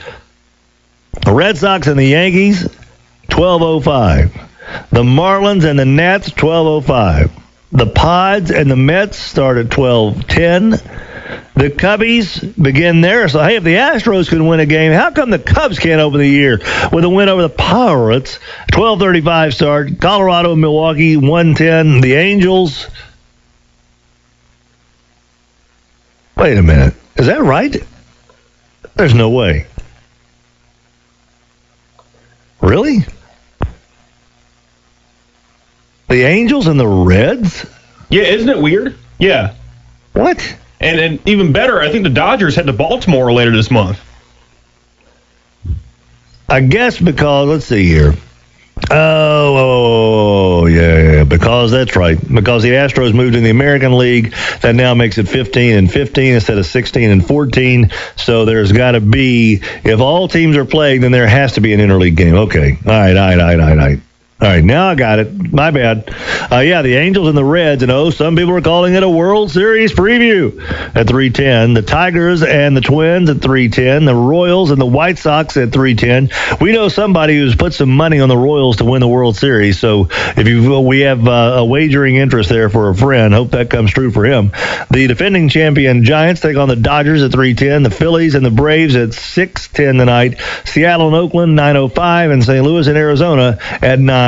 the Red Sox and the Yankees, 12:05. The Marlins and the Nats, 12:05. The Pods and the Mets start at 12:10. The Cubbies begin there. So, hey, if the Astros can win a game, how come the Cubs can't open the year with a win over the Pirates? 12:35 start. Colorado and Milwaukee, 1:10. The Angels. Wait a minute. Is that right? There's no way. Really? The Angels and the Reds? Yeah, isn't it weird? Yeah. What? And even better, I think the Dodgers head to Baltimore later this month. I guess because, let's see here. Oh, yeah, because that's right. Because the Astros moved in the American League, that now makes it 15 and 15 instead of 16 and 14. So there's got to be, if all teams are playing, then there has to be an interleague game. Okay. All right. All right, now I got it. My bad. Yeah, the Angels and the Reds, and some people are calling it a World Series preview at 3:10. The Tigers and the Twins at 3:10. The Royals and the White Sox at 3:10. We know somebody who's put some money on the Royals to win the World Series, so we have a wagering interest there for a friend. Hope that comes true for him. The defending champion Giants take on the Dodgers at 3:10. The Phillies and the Braves at 6:10 tonight. Seattle and Oakland 9:05, and St. Louis and Arizona at 9:10.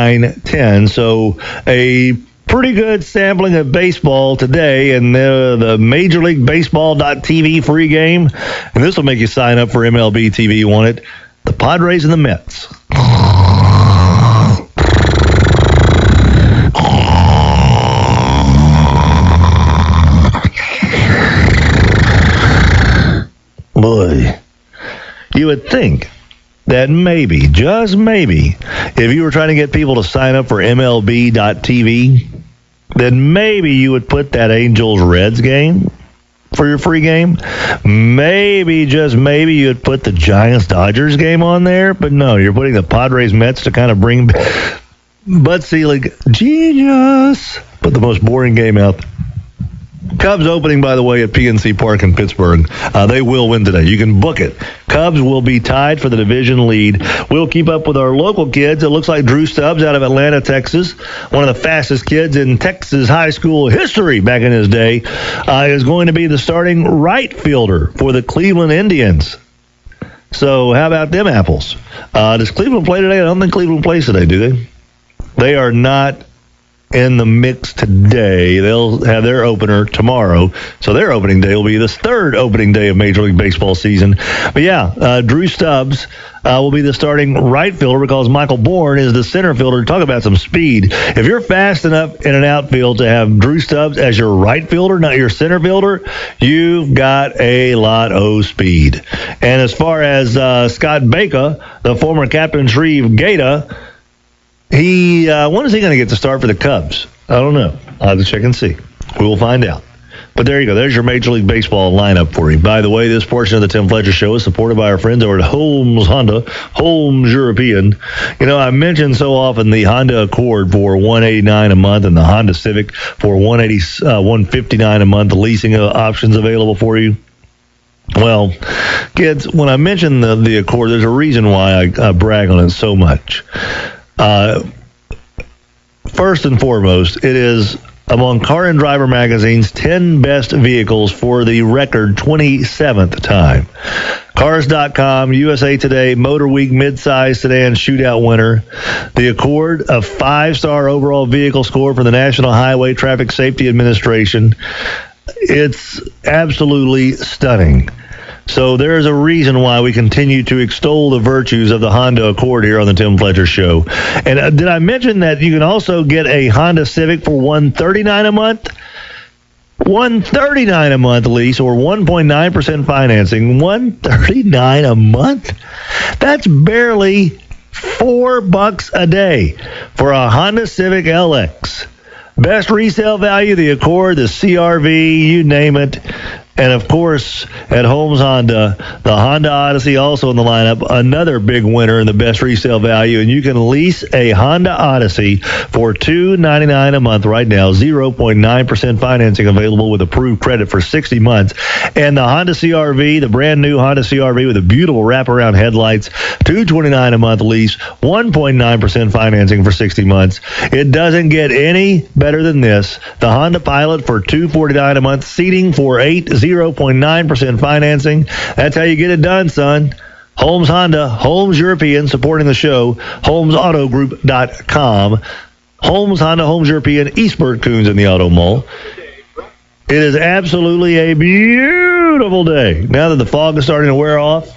So a pretty good sampling of baseball today, and the Major League Baseball.TV free game, and this will make you sign up for MLB TV. You want it? The Padres and the Mets. Boy, you would think that maybe, just maybe, if you were trying to get people to sign up for MLB.TV, then maybe you would put that Angels-Reds game for your free game. Maybe, just maybe, you would put the Giants-Dodgers game on there. But no, you're putting the Padres-Mets to kind of bring Bud Selig. Genius. But the most boring game out there. Cubs opening, by the way, at PNC Park in Pittsburgh. They will win today. You can book it. Cubs will be tied for the division lead. We'll keep up with our local kids. It looks like Drew Stubbs out of Atlanta, Texas, one of the fastest kids in Texas high school history back in his day, is going to be the starting right fielder for the Cleveland Indians. So how about them apples? Does Cleveland play today? I don't think Cleveland plays today, do they? They are not in the mix today. They'll have their opener tomorrow. So their opening day will be the third opening day of Major League Baseball season. But yeah, Drew Stubbs will be the starting right fielder because Michael Bourne is the center fielder. Talk about some speed. If you're fast enough in an outfield to have Drew Stubbs as your right fielder, not your center fielder, you've got a lot of speed. And as far as Scott Baker, the former Captain Shreve Gator, when is he going to get to start for the Cubs? I don't know. I'll have to check and see. We will find out. But there you go. There's your Major League Baseball lineup for you. By the way, this portion of the Tim Fletcher Show is supported by our friends over at Holmes Honda, Holmes European. You know, I mentioned so often the Honda Accord for $189 a month and the Honda Civic for $159 a month, the leasing options available for you. Well, kids, when I mention the Accord, there's a reason why I brag on it so much. First and foremost, it is among Car and Driver Magazine's 10 best vehicles for the record 27th time. Cars.com, USA Today, Motor Week, Midsize Sedan Shootout winner. The Accord, a 5-star overall vehicle score for the National Highway Traffic Safety Administration. It's absolutely stunning. So there's a reason why we continue to extol the virtues of the Honda Accord here on the Tim Fletcher Show. And did I mention that you can also get a Honda Civic for $139 a month? $139 a month lease or 1.9% financing. $139 a month? That's barely $4 a day for a Honda Civic LX. Best resale value, the Accord, the CR-V, you name it. And, of course, at Holmes Honda, the Honda Odyssey also in the lineup, another big winner in the best resale value. And you can lease a Honda Odyssey for $299 a month right now, 0.9% financing available with approved credit for 60 months. And the Honda CR-V, the brand-new Honda CR-V with the beautiful wraparound headlights, $229 a month lease, 1.9% financing for 60 months. It doesn't get any better than this. The Honda Pilot for $249 a month, seating for 8. 0.9% financing. That's how you get it done, son. Holmes Honda, Holmes European, supporting the show, HolmesAutoGroup.com. Holmes Honda, Holmes European, Eastburg Coons in the Auto Mall. It is absolutely a beautiful day. Now that the fog is starting to wear off,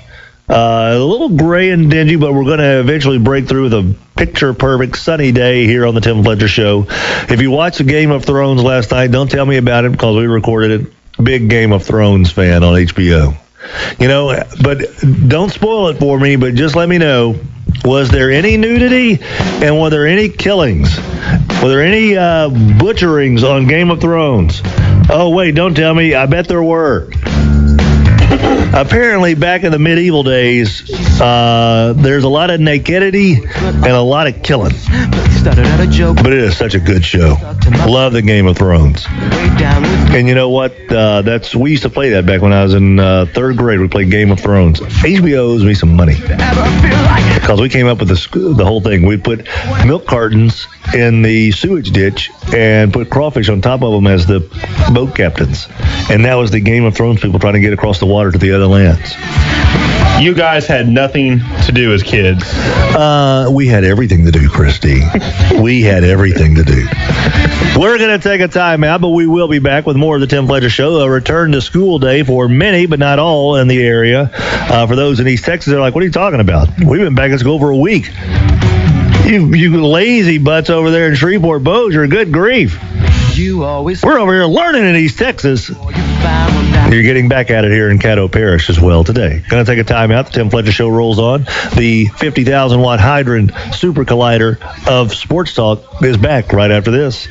a little gray and dingy, but we're going to eventually break through with a picture-perfect sunny day here on the Tim Fletcher Show. If you watched the Game of Thrones last night, don't tell me about it because we recorded it. Big Game of Thrones fan on HBO. You know, but don't spoil it for me, but just let me know, was there any nudity and were there any killings? Were there any butcherings on Game of Thrones? Oh, wait, don't tell me. I bet there were. Apparently, back in the medieval days, there's a lot of nakedity and a lot of killing. But it is such a good show. Love the Game of Thrones. And you know what? We used to play that back when I was in third grade. We played Game of Thrones. HBO owes me some money because we came up with the whole thing. We put milk cartons in the sewage ditch and put crawfish on top of them as the boat captains. And that was the Game of Thrones people trying to get across the water to the other lands. You guys had nothing to do as kids. We had everything to do, Christy. We had everything to do. We're going to take a time out, but we will be back with more of the Tim Fletcher Show. A return to school day for many, but not all, in the area. For those in East Texas, they're like, what are you talking about? We've been back in school for a week. You lazy butts over there in Shreveport Bossier, good grief. We're over here learning in East Texas. You're getting back at it here in Caddo Parish as well today. Going to take a time out. The Tim Fletcher Show rolls on. The 50,000-watt Hydrant Super Collider of Sports Talk is back right after this.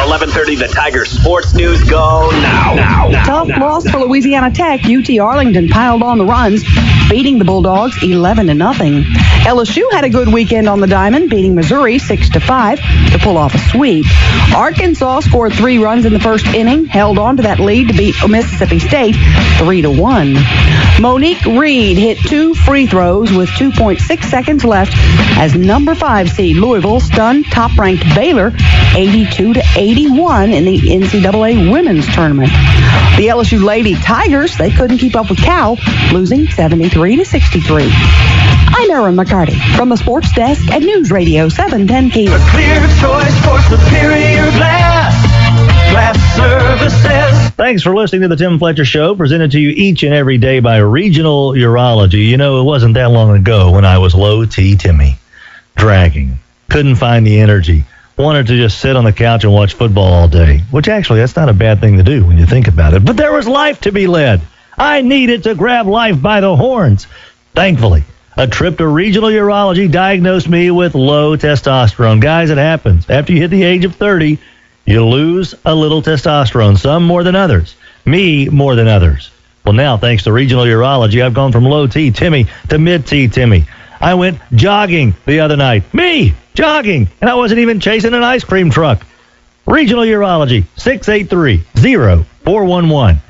11:30, the Tiger Sports News go now. Tough loss for Louisiana Tech. UT Arlington piled on the runs, beating the Bulldogs 11-0. LSU had a good weekend on the diamond, beating Missouri 6-5 to pull off a sweep. Arkansas scored 3 runs in the first inning, held on to that lead to beat Mississippi State 3-1. Monique Reed hit 2 free throws with 2.6 seconds left as number 5 seed Louisville stunned top-ranked Baylor 82-81 in the NCAA women's tournament. The LSU Lady Tigers, they couldn't keep up with Cal, losing 73-63. I'm Erin McCarty from the Sports Desk at News Radio 710 Key. A clear choice for superior glass services. Thanks for listening to the Tim Fletcher Show, presented to you each and every day by Regional Urology. You know, it wasn't that long ago when I was low T Timmy, dragging, couldn't find the energy, wanted to just sit on the couch and watch football all day, which actually that's not a bad thing to do when you think about it. But there was life to be led. I needed to grab life by the horns. Thankfully, a trip to Regional Urology diagnosed me with low testosterone. Guys, it happens. After you hit the age of 30, you lose a little testosterone, some more than others. Me more than others. Well, now, thanks to Regional Urology, I've gone from low T Timmy to mid T Timmy. I went jogging the other night. Me, jogging, and I wasn't even chasing an ice cream truck. Regional Urology, 683-0411.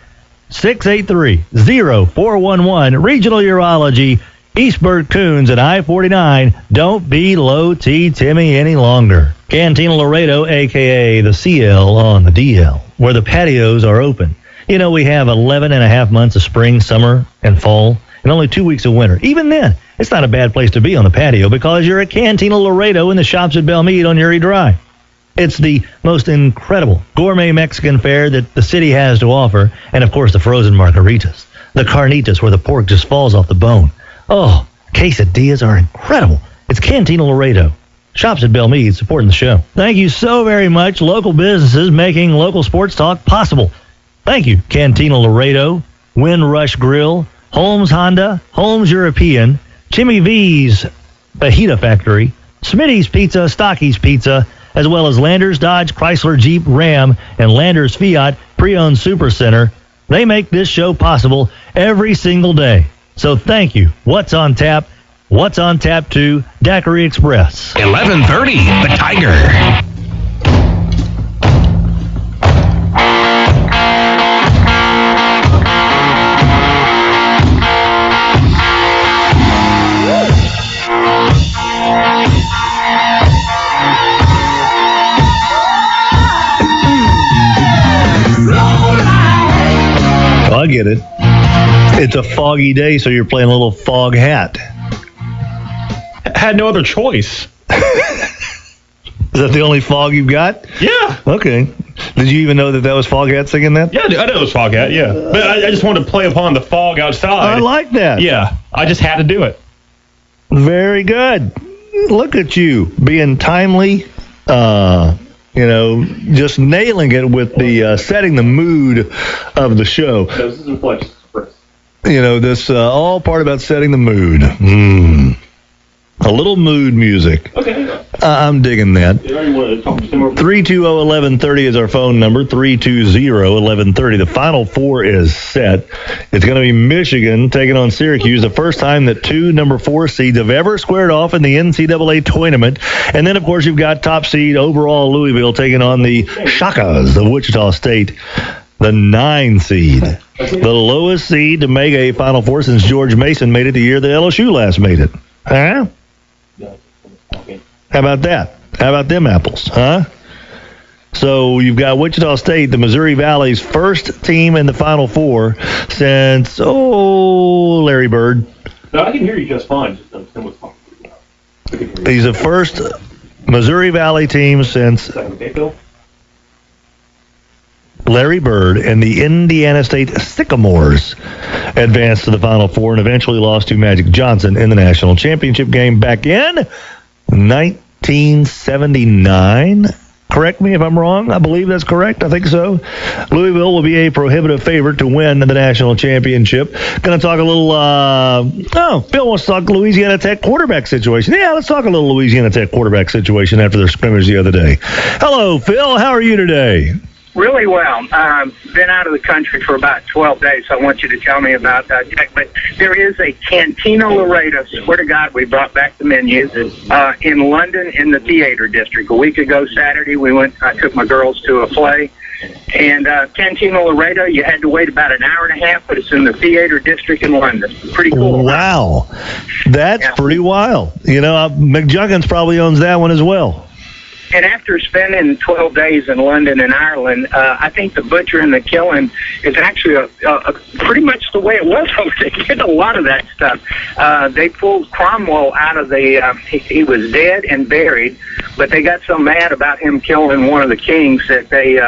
683-0411. Regional Urology, Eastburg Coons at I-49. Don't be low T Timmy any longer. Cantina Laredo, a.k.a. the CL on the DL, where the patios are open. You know, we have 11 and a half months of spring, summer, and fall, and only 2 weeks of winter. Even then, it's not a bad place to be on the patio because you're at Cantina Laredo in the shops at Belmead on Erie Drive. It's the most incredible gourmet Mexican fare that the city has to offer, and of course the frozen margaritas, the carnitas where the pork just falls off the bone. Oh, quesadillas are incredible. It's Cantina Laredo. Shops at Belmead supporting the show. Thank you so very much, local businesses making local sports talk possible. Thank you, Cantina Laredo, Windrush Grill, Holmes Honda, Holmes European, Jimmy V's Fajita Factory, Smitty's Pizza, Stocky's Pizza, as well as Landers Dodge, Chrysler, Jeep, Ram, and Landers Fiat Pre-Owned Super Center. They make this show possible every single day. So thank you. What's on tap? What's on tap 2? Daiquiri Express. 11:30, the Tiger. get it. It's a foggy day, so you're playing a little fog hat. Had no other choice. Is that the only fog you've got? Yeah. Okay. Did you even know that was Foghat singing that? Yeah, I know it was Foghat, yeah. But I just wanted to play upon the fog outside. I like that. Yeah, I just had to do it. Very good. Look at you being timely, just nailing it with the setting the mood of the show. This is Fletch. This all part about setting the mood. A little mood music. Okay. I'm digging that. 320-1130 is our phone number. 320-1130. The Final Four is set. It's going to be Michigan taking on Syracuse. The first time that two number 4 seeds have ever squared off in the NCAA tournament. And then, of course, you've got top seed overall Louisville taking on the Shakas of Wichita State, the 9 seed. The lowest seed to make a Final Four since George Mason made it the year that LSU last made it. Huh? How about that? How about them apples, huh? So you've got Wichita State, the Missouri Valley's first team in the Final Four since, Larry Bird. No, I can hear you just fine. Just understand what's talking about. He's the first Missouri Valley team since Larry Bird and the Indiana State Sycamores advanced to the Final Four and eventually lost to Magic Johnson in the national championship game back in 1979. Correct me if I'm wrong. I believe that's correct. I think so. Louisville will be a prohibitive favorite to win the national championship. Going to talk a little, Phil wants to talk Louisiana Tech quarterback situation. Yeah, let's talk a little Louisiana Tech quarterback situation after their scrimmage the other day. Hello, Phil. How are you today? Really well. Been out of the country for about 12 days, so I want you to tell me about that. But there is a Cantina Laredo, swear to God, we brought back the menu, in London in the theater district. A week ago Saturday, I took my girls to a play. And Cantina Laredo, you had to wait about an hour and a half, but it's in the theater district in London. Pretty cool. Wow. That's pretty wild. McJunkins probably owns that one as well. And after spending 12 days in London and Ireland, I think the butcher and the killing is actually a pretty much the way it was over there. They did a lot of that stuff. They pulled Cromwell out of he was dead and buried, but they got so mad about him killing one of the kings that they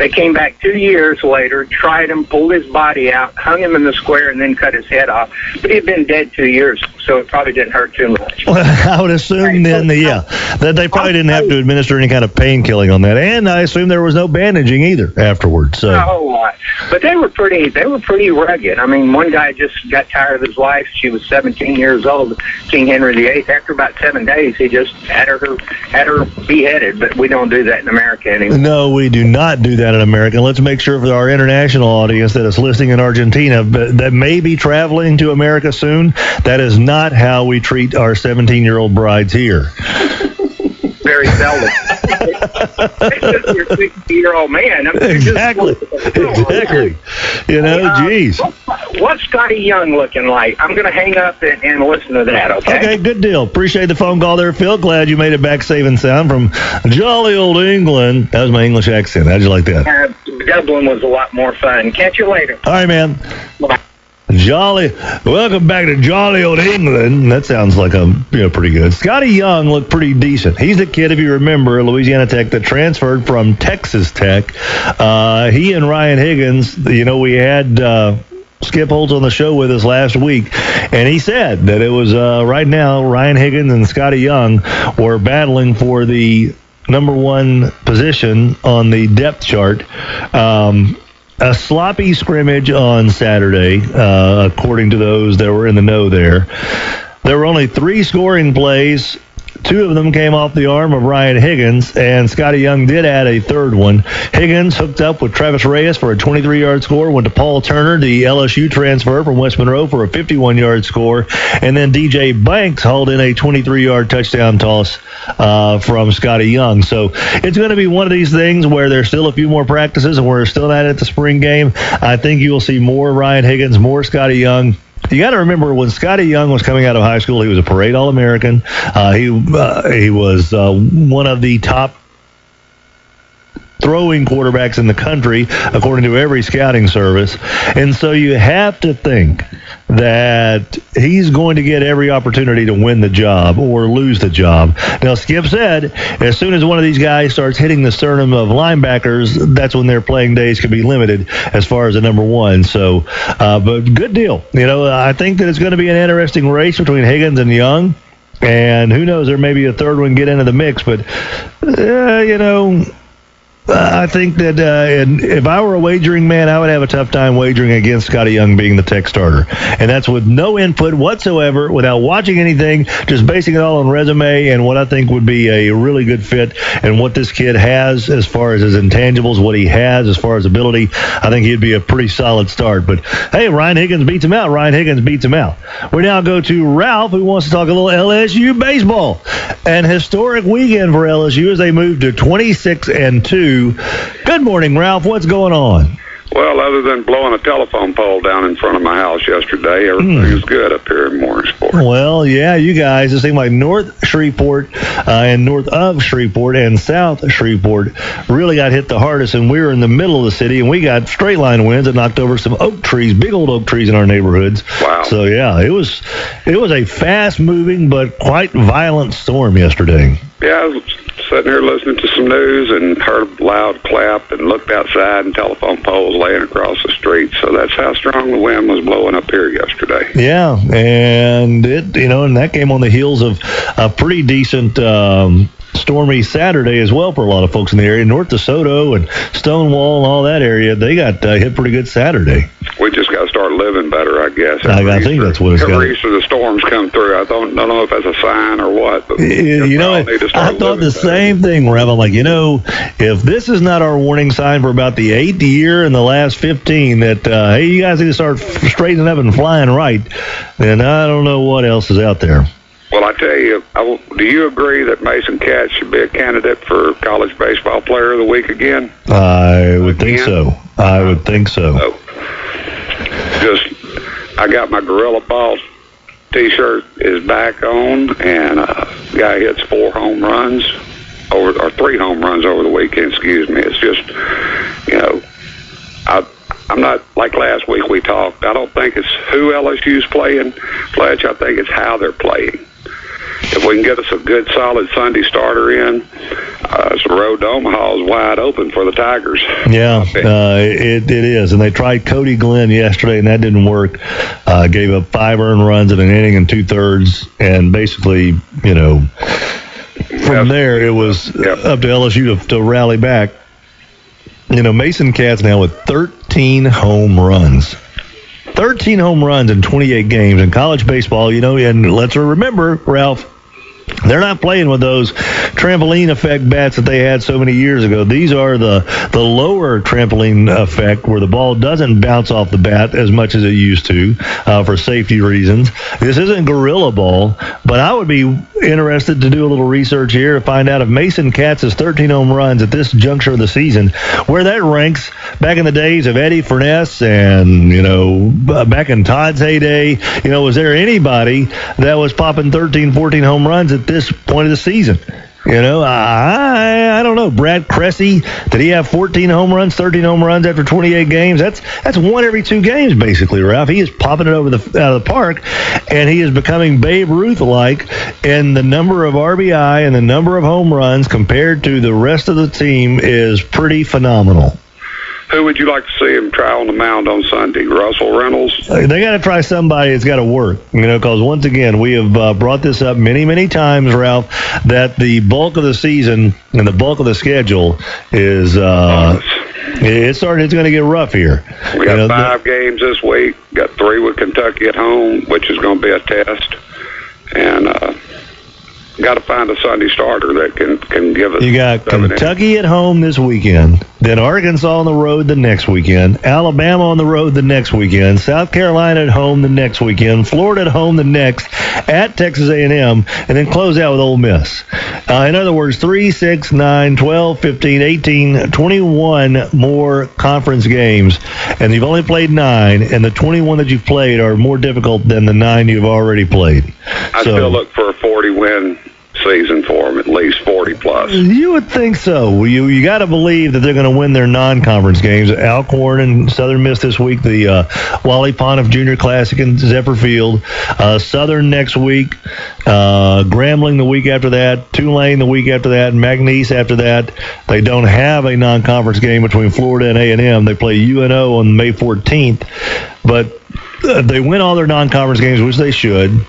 came back 2 years later, tried him, pulled his body out, hung him in the square, and then cut his head off. But he had been dead 2 years, so it probably didn't hurt too much. Well, I would assume then, that they probably didn't have to administer any kind of pain killing on that, and I assume there was no bandaging either afterwards. So. A whole lot, but they were pretty rugged. I mean, one guy just got tired of his wife. She was 17 years old, King Henry VIII. After about 7 days, he just had her beheaded. But we don't do that in America anymore. No, we do not do that in America. Let's make sure for our international audience that is listening in Argentina that may be traveling to America soon, that is not how we treat our 17-year-old brides here. Very seldom. You're a 60-year-old man. Exactly. Geez. What's Scotty Young looking like? I'm going to hang up and listen to that, okay? Okay, good deal. Appreciate the phone call there, Phil. Glad you made it back safe and sound from jolly old England. That was my English accent. How'd you like that? Dublin was a lot more fun. Catch you later. All right, man. Bye. Welcome back to jolly old England. That sounds like pretty good. Scotty Young looked pretty decent. He's the kid, if you remember, Louisiana Tech that transferred from Texas Tech. He and Ryan Higgins, we had Skip Holtz on the show with us last week, and he said that it was right now Ryan Higgins and Scotty Young were battling for the number 1 position on the depth chart. A sloppy scrimmage on Saturday, according to those that were in the know there. There were only 3 scoring plays. 2 of them came off the arm of Ryan Higgins, and Scotty Young did add a third one. Higgins hooked up with Travis Reyes for a 23-yard score, went to Paul Turner, the LSU transfer from West Monroe, for a 51-yard score, and then DJ Banks hauled in a 23-yard touchdown toss from Scotty Young. So it's going to be one of these things where there's still a few more practices, and we're still not at the spring game. I think you will see more Ryan Higgins, more Scotty Young. You got to remember, when Scotty Young was coming out of high school, he was a parade All-American. He was one of the top throwing quarterbacks in the country, according to every scouting service. And so you have to think that he's going to get every opportunity to win the job or lose the job. Now, Skip said as soon as one of these guys starts hitting the sternum of linebackers, that's when their playing days could be limited as far as the number one. So, but good deal. I think that it's going to be an interesting race between Higgins and Young. And who knows, there may be a third one get into the mix. But, I think that if I were a wagering man, I would have a tough time wagering against Scotty Young being the Tech starter. And that's with no input whatsoever, without watching anything, just basing it all on resume and what I think would be a really good fit and what this kid has as far as his intangibles, what he has as far as ability. I think he'd be a pretty solid start. But, hey, Ryan Higgins beats him out. We now go to Ralph, who wants to talk a little LSU baseball. An historic weekend for LSU as they move to 26-2. Good morning, Ralph. What's going on? Well, other than blowing a telephone pole down in front of my house yesterday, everything is good up here in Morrisport. Well, yeah, you guys, it seemed like North Shreveport and north of Shreveport and South Shreveport really got hit the hardest, and we were in the middle of the city, and we got straight line winds that knocked over some oak trees, big old oak trees in our neighborhoods. Wow. So, yeah, it was a fast-moving but quite violent storm yesterday. Yeah, I was sitting here listening to some news and heard a loud clap and looked outside and telephone poles laying across the street. So that's how strong the wind was blowing up here yesterday. Yeah, and and that came on the heels of a pretty decent stormy Saturday as well for a lot of folks in the area. North DeSoto and Stonewall and all that area, they got hit pretty good Saturday. We just got to start living better, I guess. I think that's what it's got. Every Easter the storms come through. I don't know if that's a sign or what. But I thought the same thing, Rev. I'm like, if this is not our warning sign for about the 8th year in the last 15 that, hey, you guys need to start straightening up and flying right, then I don't know what else is out there. Well, I tell you, do you agree that Mason Katz should be a candidate for College Baseball Player of the Week again? I would think so. I got my Gorilla Balls T-shirt is back on, and guy hits 3 home runs over the weekend. Excuse me. It's just, I'm not like last week we talked. I don't think it's who LSU's playing, Fletch. I think it's how they're playing. If we can get us a good, solid Sunday starter in, the road to Omaha is wide open for the Tigers. Yeah, it is. And they tried Cody Glenn yesterday, and that didn't work. Gave up 5 earned runs in an inning and 2/3, and basically, from there it was up to LSU to rally back. Mason Katz now with 13 home runs. 13 home runs in 28 games in college baseball, and let's remember, Ralph, they're not playing with those trampoline effect bats that they had so many years ago. These are the lower trampoline effect where the ball doesn't bounce off the bat as much as it used to for safety reasons. This isn't Gorilla Ball, but I would be interested to do a little research here to find out if Mason Katz's 13 home runs at this juncture of the season, where that ranks back in the days of Eddie Furness and, back in Todd's heyday. Was there anybody that was popping 13, 14 home runs at this point of the season? I don't know. Brad Cressy, did he have 14 home runs, 13 home runs after 28 games? That's one every 2 games, basically, Ralph. He is popping it out of the park, and he is becoming Babe Ruth-like in the number of RBI and the number of home runs compared to the rest of the team is pretty phenomenal. Who would you like to see him try on the mound on Sunday? Russell Reynolds? They got to try somebody that's got to work, because once again, we have brought this up many, many times, Ralph, that the bulk of the season and the bulk of the schedule is it's going to get rough here. We got 5 games this week, got 3 with Kentucky at home, which is going to be a test, and got to find a Sunday starter that can give us. You got Kentucky at home this weekend, then Arkansas on the road the next weekend, Alabama on the road the next weekend, South Carolina at home the next weekend, Florida at home the next, at Texas A&M, and then close out with Ole Miss. In other words, 3, 6, 9, 12, 15, 18, 21 more conference games, and you've only played 9, and the 21 that you've played are more difficult than the 9 you've already played. I still look for a 40-win season for them, at least 40+. us. You would think so. You got to believe that they're going to win their non-conference games. Alcorn and Southern Miss this week, the Wally Pontiff Junior Classic in Zephyr Field. Southern next week. Grambling the week after that. Tulane the week after that. And McNeese after that. They don't have a non-conference game between Florida and A&M. They play UNO on May 14th. But they win all their non-conference games, which they should.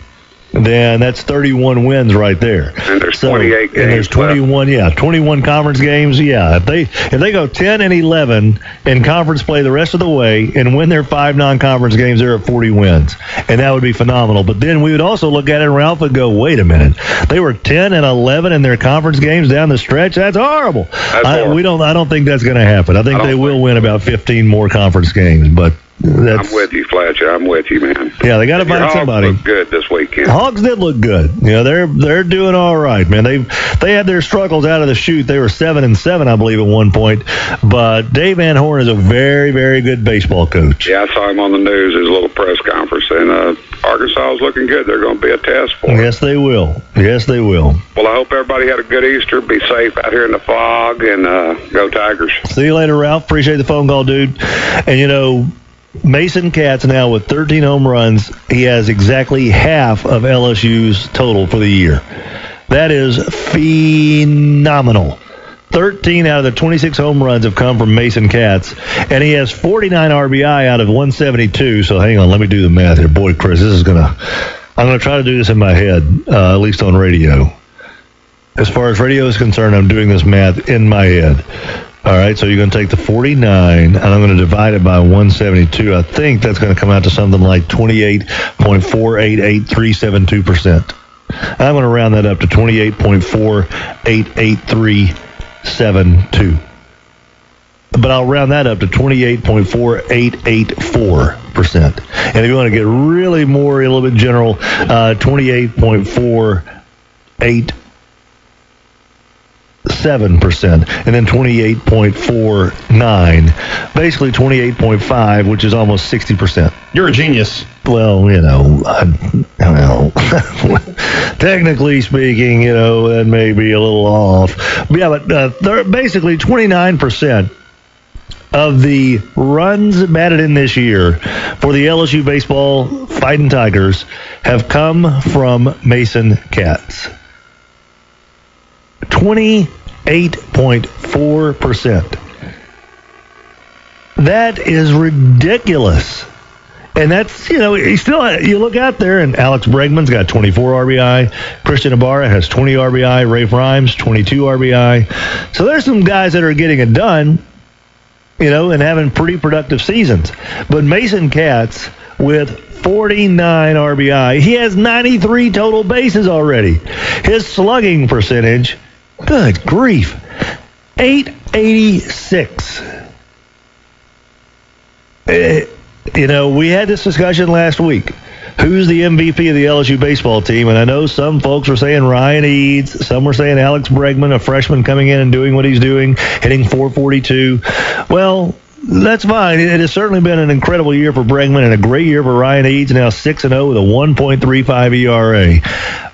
Then that's 31 wins right there. And there's 28 games. And there's 21, left. 21 conference games. Yeah, if they go 10 and 11 in conference play the rest of the way and win their 5 non-conference games, they're at 40 wins, and that would be phenomenal. But then we would also look at it, and Ralph would go, "Wait a minute, they were 10 and 11 in their conference games down the stretch. That's horrible." I don't think that's going to happen. I think they will win about 15 more conference games, but. I'm with you, Fletcher. I'm with you, man. Yeah, they got to find somebody. Hogs look good this weekend. Hogs did look good. They're doing all right, man. They had their struggles out of the chute. They were 7-7, I believe, at one point. But Dave Van Horn is a very, very good baseball coach. Yeah, I saw him on the news, his little press conference, and Arkansas is looking good. They're going to be a test for him. Yes, they will. Yes, they will. Well, I hope everybody had a good Easter. Be safe out here in the fog, and go Tigers. See you later, Ralph. Appreciate the phone call, dude. And Mason Katz now with 13 home runs. He has exactly half of LSU's total for the year. That is phenomenal. 13 out of the 26 home runs have come from Mason Katz, and he has 49 RBI out of 172. So hang on, let me do the math here. Boy, Chris, I'm gonna try to do this in my head, at least on radio. As far as radio is concerned, I'm doing this math in my head. All right, so you're going to take the 49, and I'm going to divide it by 172. I think that's going to come out to something like 28.488372%. I'm going to round that up to 28.488372. But I'll round that up to 28.4884%. And if you want to get really a little bit general, 28.48%. 7%, and then 28.49, basically 28.5, which is almost 60%. You're a genius. Well, technically speaking, that may be a little off. But yeah, but basically 29% of the runs batted in this year for the LSU baseball Fighting Tigers have come from Mason Katz. 28.4%. That is ridiculous. And that's, you look out there, and Alex Bregman's got 24 RBI. Christian Ibarra has 20 RBI. Rafe Rhymes, 22 RBI. So there's some guys that are getting it done, and having pretty productive seasons. But Mason Katz with 49 RBI. He has 93 total bases already. His slugging percentage, good grief, 886. We had this discussion last week. Who's the MVP of the LSU baseball team? And I know some folks were saying Ryan Eads. Some were saying Alex Bregman, a freshman coming in and doing what he's doing, hitting 442. Well, that's fine. It has certainly been an incredible year for Bregman and a great year for Ryan Eads, now 6-0 with a 1.35 ERA.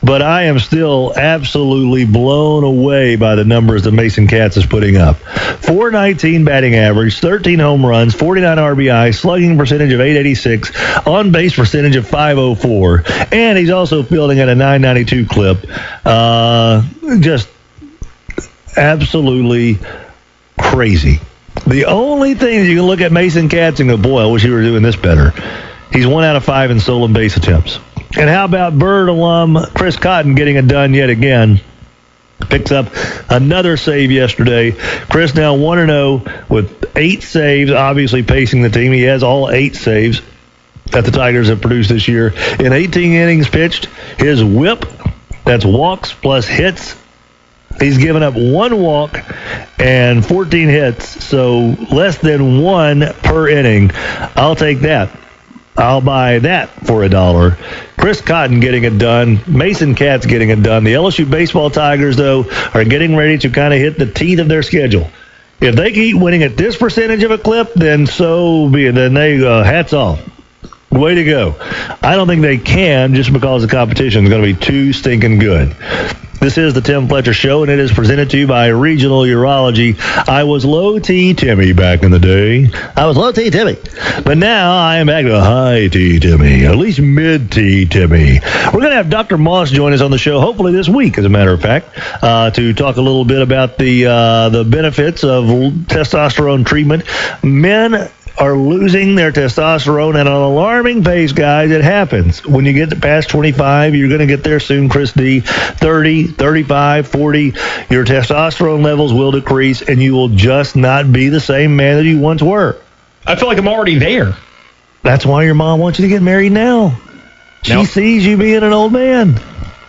But I am still absolutely blown away by the numbers that Mason Katz is putting up. 419 batting average, 13 home runs, 49 RBI, slugging percentage of 886, on-base percentage of 504, and he's also fielding at a 992 clip. Just absolutely crazy. The only thing that you can look at Mason Katz and go, boy, I wish he were doing this better. He's 1 out of 5 in stolen base attempts. And how about Bird alum Chris Cotton getting it done yet again? Picks up another save yesterday. Chris now 1-0 with 8 saves, obviously pacing the team. He has all 8 saves that the Tigers have produced this year. In 18 innings pitched, his whip, that's walks plus hits, he's given up 1 walk and 14 hits, so less than 1 per inning. I'll take that. I'll buy that for $1. Chris Cotton getting it done. Mason Katz getting it done. The LSU baseball Tigers, though, are getting ready to kind of hit the teeth of their schedule. If they keep winning at this percentage of a clip, then so be it. Then they hats off. Way to go. I don't think they can, just because the competition is going to be too stinking good. This is the Tim Fletcher Show, and it is presented to you by Regional Urology. I was low T Timmy back in the day. I was low T Timmy. But now I am back to high T Timmy, at least mid T Timmy. We're going to have Dr. Moss join us on the show, hopefully this week, as a matter of fact, to talk a little bit about the benefits of testosterone treatment. Men are losing their testosterone at an alarming pace, guys. It happens. When you get past 25, you're going to get there soon, Chris D. 30, 35, 40, your testosterone levels will decrease, and you will just not be the same man that you once were. I feel like I'm already there. That's why your mom wants you to get married now. She sees you being an old man.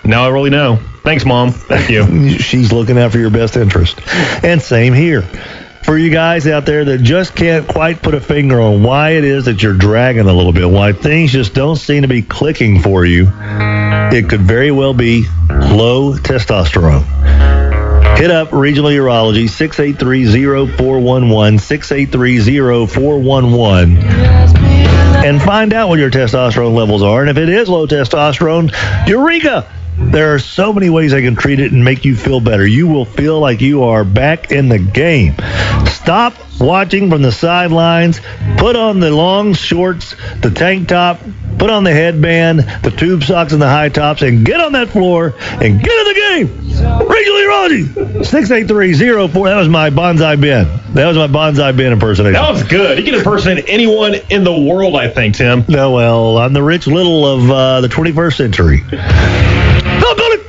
Now I really know. Thanks, Mom. Thank you. She's looking out for your best interest. And same here. For you guys out there that just can't quite put a finger on why it is that you're dragging a little bit, why things just don't seem to be clicking for you, it could very well be low testosterone. Hit up Regional Urology, 683-0411, 683-0411, and find out what your testosterone levels are. And if it is low testosterone, eureka! There are so many ways they can treat it and make you feel better. You will feel like you are back in the game. Stop watching from the sidelines. Put on the long shorts, the tank top, put on the headband, the tube socks, and the high tops, and get on that floor and get in the game. Regional Urology, 683-04. That was my Bonsai Ben. That was my Bonsai Ben impersonation. That was good. You can impersonate anyone in the world, I think, Tim. No, well, I'm the Rich Little of the 21st century. I'll go to get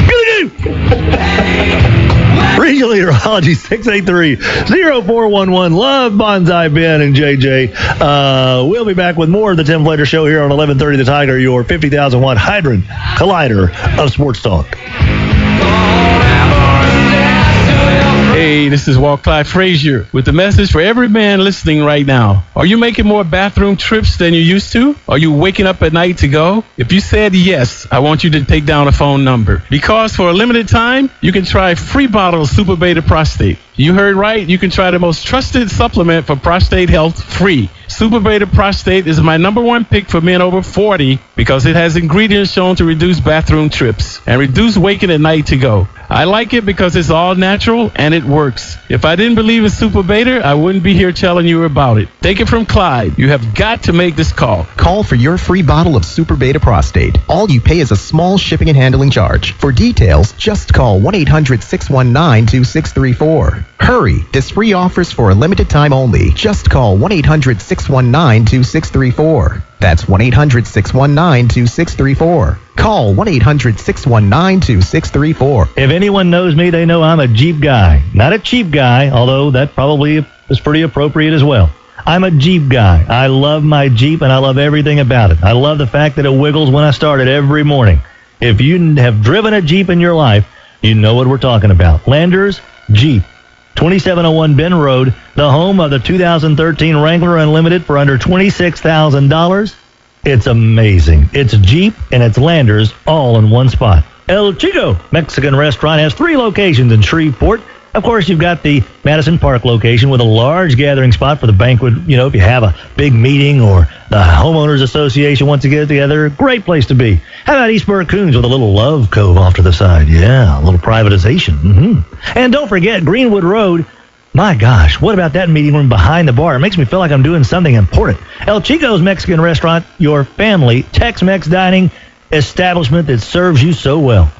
the game. Regional Urology, 683-0411. Love Bonsai Ben and JJ. We'll be back with more of the Tim Fletcher Show here on 1130 The Tiger, your 50,000-watt hydrant collider of sports talk. Hey, this is Walt Clyde Frazier with the message for every man listening right now. Are you making more bathroom trips than you used to? Are you waking up at night to go? If you said yes, I want you to take down a phone number. Because for a limited time, you can try free bottle of Super Beta Prostate. You heard right. You can try the most trusted supplement for prostate health free. Super Beta Prostate is my #1 pick for men over 40 because it has ingredients shown to reduce bathroom trips and reduce waking at night to go. I like it because it's all natural and it works. If I didn't believe in Super Beta, I wouldn't be here telling you about it. Take it from Clyde. You have got to make this call. Call for your free bottle of Super Beta Prostate. All you pay is a small shipping and handling charge. For details, just call 1-800-619-2634. Hurry, this free offer's for a limited time only. Just call 1-800-619-2634. That's 1-800-619-2634. Call 1-800-619-2634. If anyone knows me, they know I'm a Jeep guy. Not a cheap guy, although that probably is pretty appropriate as well. I'm a Jeep guy. I love my Jeep, and I love everything about it. I love the fact that it wiggles when I start it every morning. If you have driven a Jeep in your life, you know what we're talking about. Landers Jeep. 2701 Bend Road, the home of the 2013 Wrangler Unlimited for under $26,000. It's amazing. It's Jeep and it's Landers all in one spot. El Chico Mexican Restaurant has 3 locations in Shreveport. Of course, you've got the Madison Park location with a large gathering spot for the banquet. You know, if you have a big meeting or the homeowners association wants to get together, great place to be. How about East Coons with a little love cove off to the side? Yeah, a little privatization. And don't forget Greenwood Road. My gosh, what about that meeting room behind the bar? It makes me feel like I'm doing something important. El Chico's Mexican Restaurant, your family Tex-Mex dining establishment that serves you so well.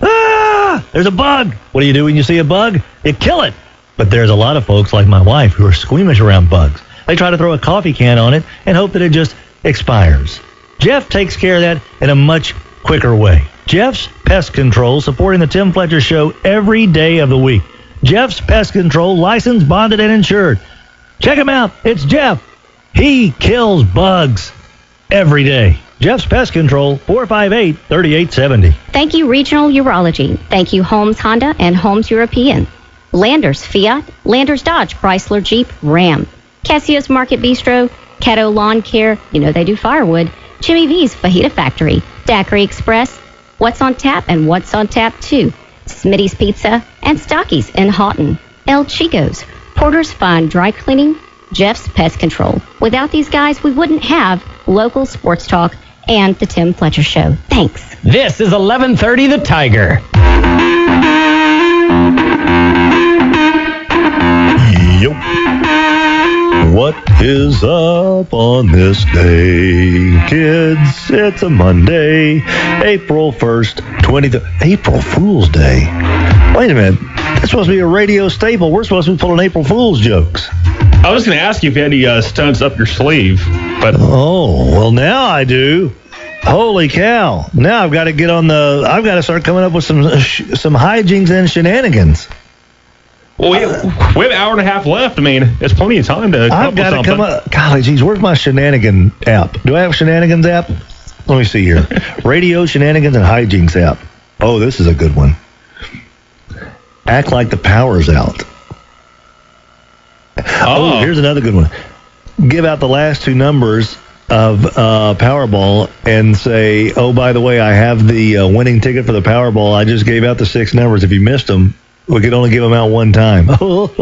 There's a bug. What do you do when you see a bug? You kill it. But there's a lot of folks like my wife who are squeamish around bugs. They try to throw a coffee can on it and hope that it just expires. Jeff takes care of that in a much quicker way. Jeff's Pest Control, supporting the Tim Fletcher Show every day of the week. Jeff's Pest Control, licensed, bonded, and insured. Check him out. It's Jeff. He kills bugs every day. Jeff's Pest Control, 458-3870. Thank you, Regional Urology. Thank you, Holmes Honda and Holmes European. Landers Fiat, Landers Dodge, Chrysler Jeep, Ram. Casio's Market Bistro, Caddo Lawn Care, you know they do firewood. Jimmy V's Fajita Factory, Daiquiri Express, What's on Tap and What's on Tap 2. Smitty's Pizza and Stockies in Houghton. El Chico's, Porter's Fine Dry Cleaning, Jeff's Pest Control. Without these guys, we wouldn't have local sports talk, and the Tim Fletcher Show. Thanks. This is 1130 The Tiger. Yep. What is up on this day, kids? It's a Monday, April 1st, April Fool's Day. Wait a minute. That's supposed to be a radio staple. We're supposed to be pulling April Fool's jokes. I was going to ask you if you had any stunts up your sleeve, but oh, well, now I do. Holy cow! Now I've got to get on the. I've got to start coming up with some hijinks and shenanigans. Well, we have an hour and a half left. I mean, there's plenty of time to come up with something. I've got to come up. Golly, geez, where's my shenanigan app? Do I have a shenanigans app? Let me see here. Radio shenanigans and hijinks app. Oh, this is a good one. Act like the power's out. Oh, here's another good one. Give out the last two numbers of Powerball and say, oh, by the way, I have the winning ticket for the Powerball. I just gave out the 6 numbers. If you missed them, we could only give them out one time. I want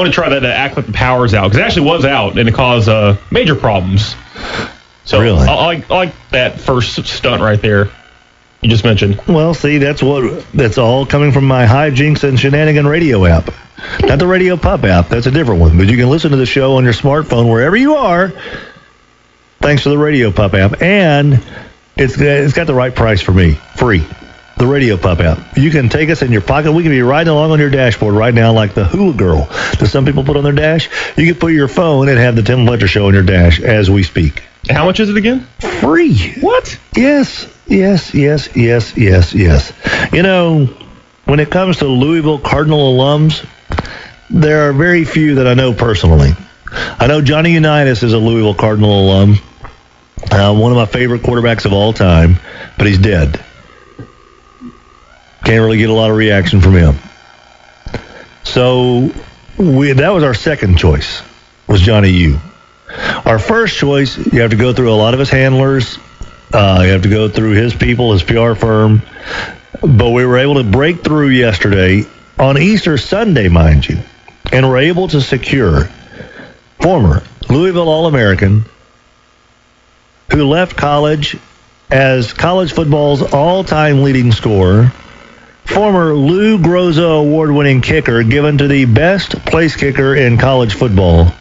to try that act like the power's out, because it actually was out, and it caused major problems. So really? I like that first stunt right there you just mentioned. Well, see, that's all coming from my hijinks and shenanigan radio app. Not the Radio Pup app. That's a different one. But you can listen to the show on your smartphone wherever you are, thanks to the Radio Pup app. And it's got the right price for me. Free. The Radio Pup app. You can take us in your pocket. We can be riding along on your dashboard right now like the Hula Girl that some people put on their dash. You can put your phone and have the Tim Fletcher Show on your dash as we speak. How much is it again? Free. What? Yes. You know, when it comes to Louisville Cardinal alums, there are very few that I know personally. I know Johnny Unitas is a Louisville Cardinal alum, one of my favorite quarterbacks of all time, but he's dead. Can't really get a lot of reaction from him. So that was our second choice, was Johnny U. Our first choice, you have to go through a lot of his handlers. You have to go through his people, his PR firm. But we were able to break through yesterday on Easter Sunday, mind you, and were able to secure former Louisville All-American who left college as college football's all-time leading scorer, former Lou Groza award-winning kicker given to the best place kicker in college football,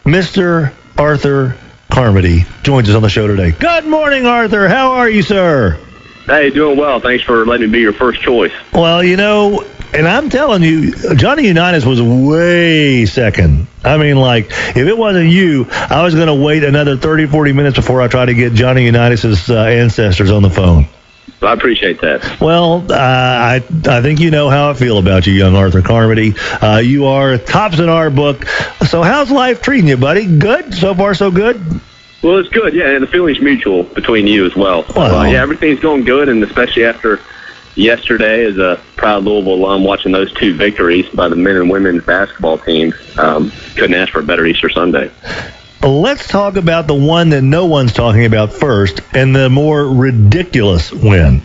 Mr. Arthur Carmody joins us on the show today. Good morning, Arthur. How are you, sir? Hey, doing well. Thanks for letting me be your first choice. Well, you know, and I'm telling you, Johnny Unitas was way second. I mean, like, if it wasn't you, I was going to wait another 30, 40 minutes before I try to get Johnny Unitas' ancestors on the phone. I appreciate that. Well, I think you know how I feel about you, young Arthur Carmody. You are tops in our book. So how's life treating you, buddy? Good? So far, so good? Well, it's good, yeah, and the feeling's mutual between you as well. So, yeah, everything's going good, and especially after yesterday as a proud Louisville alum watching those 2 victories by the men and women's basketball teams, couldn't ask for a better Easter Sunday. Let's talk about the one that no one's talking about first, and the more ridiculous win.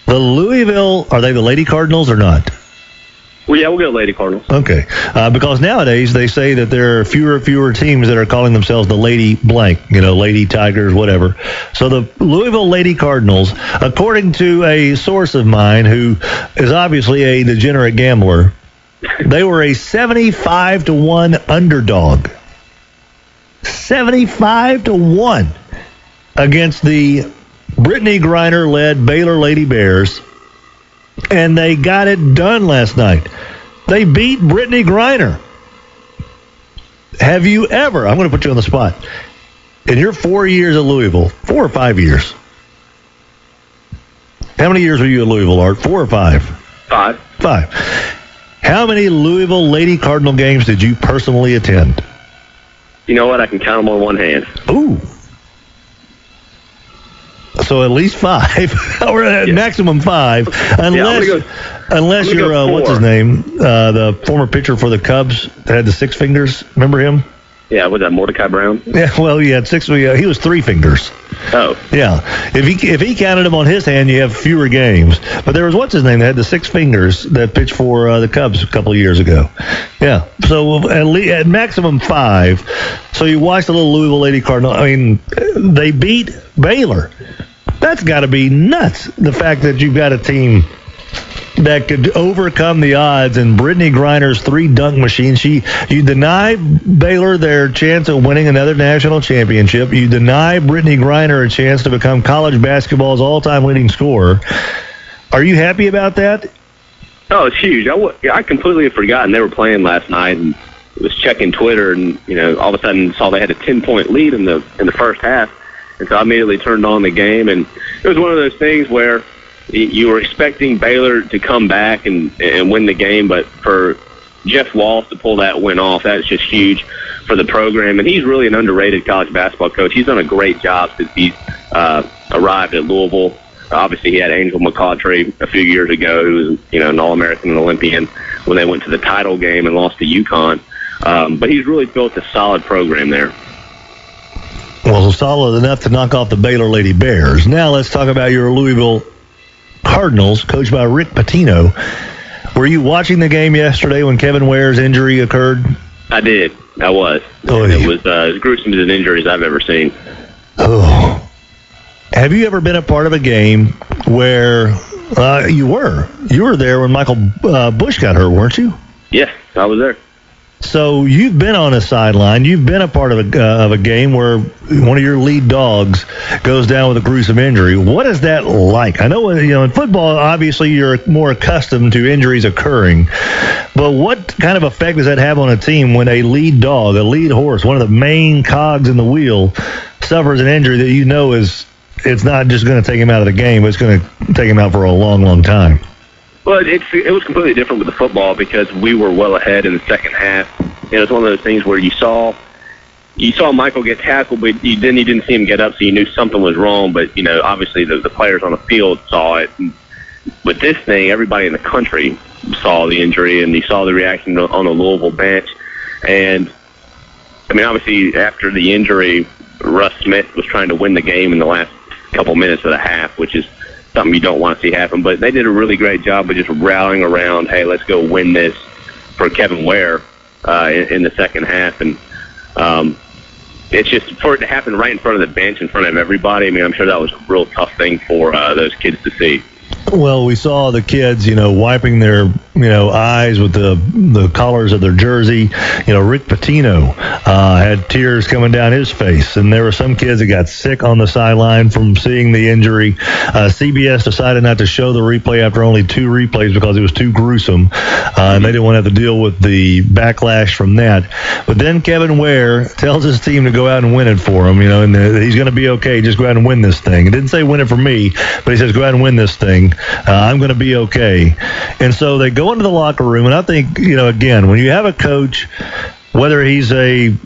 The Louisville, are they the Lady Cardinals or not? Well, yeah, we'll go Lady Cardinals. Okay, because nowadays they say that there are fewer teams that are calling themselves the Lady Blank, Lady Tigers, whatever. So the Louisville Lady Cardinals, according to a source of mine who is obviously a degenerate gambler, they were a 75-1 underdog. 75-1 against the Brittany Griner-led Baylor Lady Bears, and they got it done last night. They beat Brittany Griner. Have you ever, I'm going to put you on the spot, in your 4 years at Louisville, 4 or 5 years, how many years were you at Louisville, Art? 4 or 5? 5. 5. How many Louisville Lady Cardinal games did you personally attend? You know what? I can count them on one hand. Ooh. So at least 5, or at maximum 5, unless you're what's his name, the former pitcher for the Cubs that had the 6 fingers. Remember him? Yeah, was that Mordecai Brown? Yeah, well, he had 6. He was 3 fingers. Oh. Yeah. If he counted them on his hand, you have fewer games. But there was, what's his name, that had the 6 fingers that pitched for the Cubs a couple of years ago. Yeah. So at maximum 5. So you watch the little Louisville Lady Cardinal. I mean, they beat Baylor. That's got to be nuts, the fact that you've got a team that could overcome the odds, and Brittany Griner's 3 dunk machine. You deny Baylor their chance of winning another national championship. You deny Brittany Griner a chance to become college basketball's all-time leading scorer. Are you happy about that? Oh, it's huge. I completely had forgotten they were playing last night, and was checking Twitter, and all of a sudden saw they had a 10-point lead in the first half, and so I immediately turned on the game, and it was one of those things where you were expecting Baylor to come back and win the game, but for Jeff Walsh to pull that win off, that's just huge for the program. And he's really an underrated college basketball coach. He's done a great job since he's arrived at Louisville. Obviously, he had Angel McCautry a few years ago, who was an All-American and Olympian when they went to the title game and lost to UConn. But he's really built a solid program there. Well, solid enough to knock off the Baylor Lady Bears. Now let's talk about your Louisville Cardinals, coached by Rick Pitino. Were you watching the game yesterday when Kevin Ware's injury occurred? I did. I was. Oh, it was as gruesome as an injury as I've ever seen. Oh. Have you ever been a part of a game where you were there when Michael Bush got hurt, weren't you? Yes, I was there. So you've been on a sideline. You've been a part of a game where one of your lead dogs goes down with a gruesome injury. What is that like? I know, in football, obviously you're more accustomed to injuries occurring, but what kind of effect does that have on a team when a lead dog, a lead horse, one of the main cogs in the wheel, suffers an injury that it's not just going to take him out of the game, but it's going to take him out for a long, long time? Well, it was completely different with the football because we were well ahead in the second half. It was one of those things where you saw Michael get tackled, but you didn't see him get up, so you knew something was wrong. But obviously the players on the field saw it. And with this thing, everybody in the country saw the injury, and you saw the reaction on the Louisville bench. And I mean, obviously after the injury, Russ Smith was trying to win the game in the last couple minutes of the half, which is something you don't want to see happen. But they did a really great job of just rallying around, hey, let's go win this for Kevin Ware in the second half. And it's just for it to happen right in front of the bench, in front of everybody. I mean, I'm sure that was a real tough thing for those kids to see. Well, we saw the kids, wiping their, eyes with the collars of their jersey. Rick Pitino had tears coming down his face, and there were some kids that got sick on the sideline from seeing the injury. CBS decided not to show the replay after only 2 replays because it was too gruesome, and they didn't want to have to deal with the backlash from that. But then Kevin Ware tells his team to go out and win it for him, and he's going to be okay. Just go out and win this thing. He didn't say win it for me, but he says go out and win this thing. I'm going to be okay. And so they go into the locker room, and I think, again, when you have a coach, whether he's a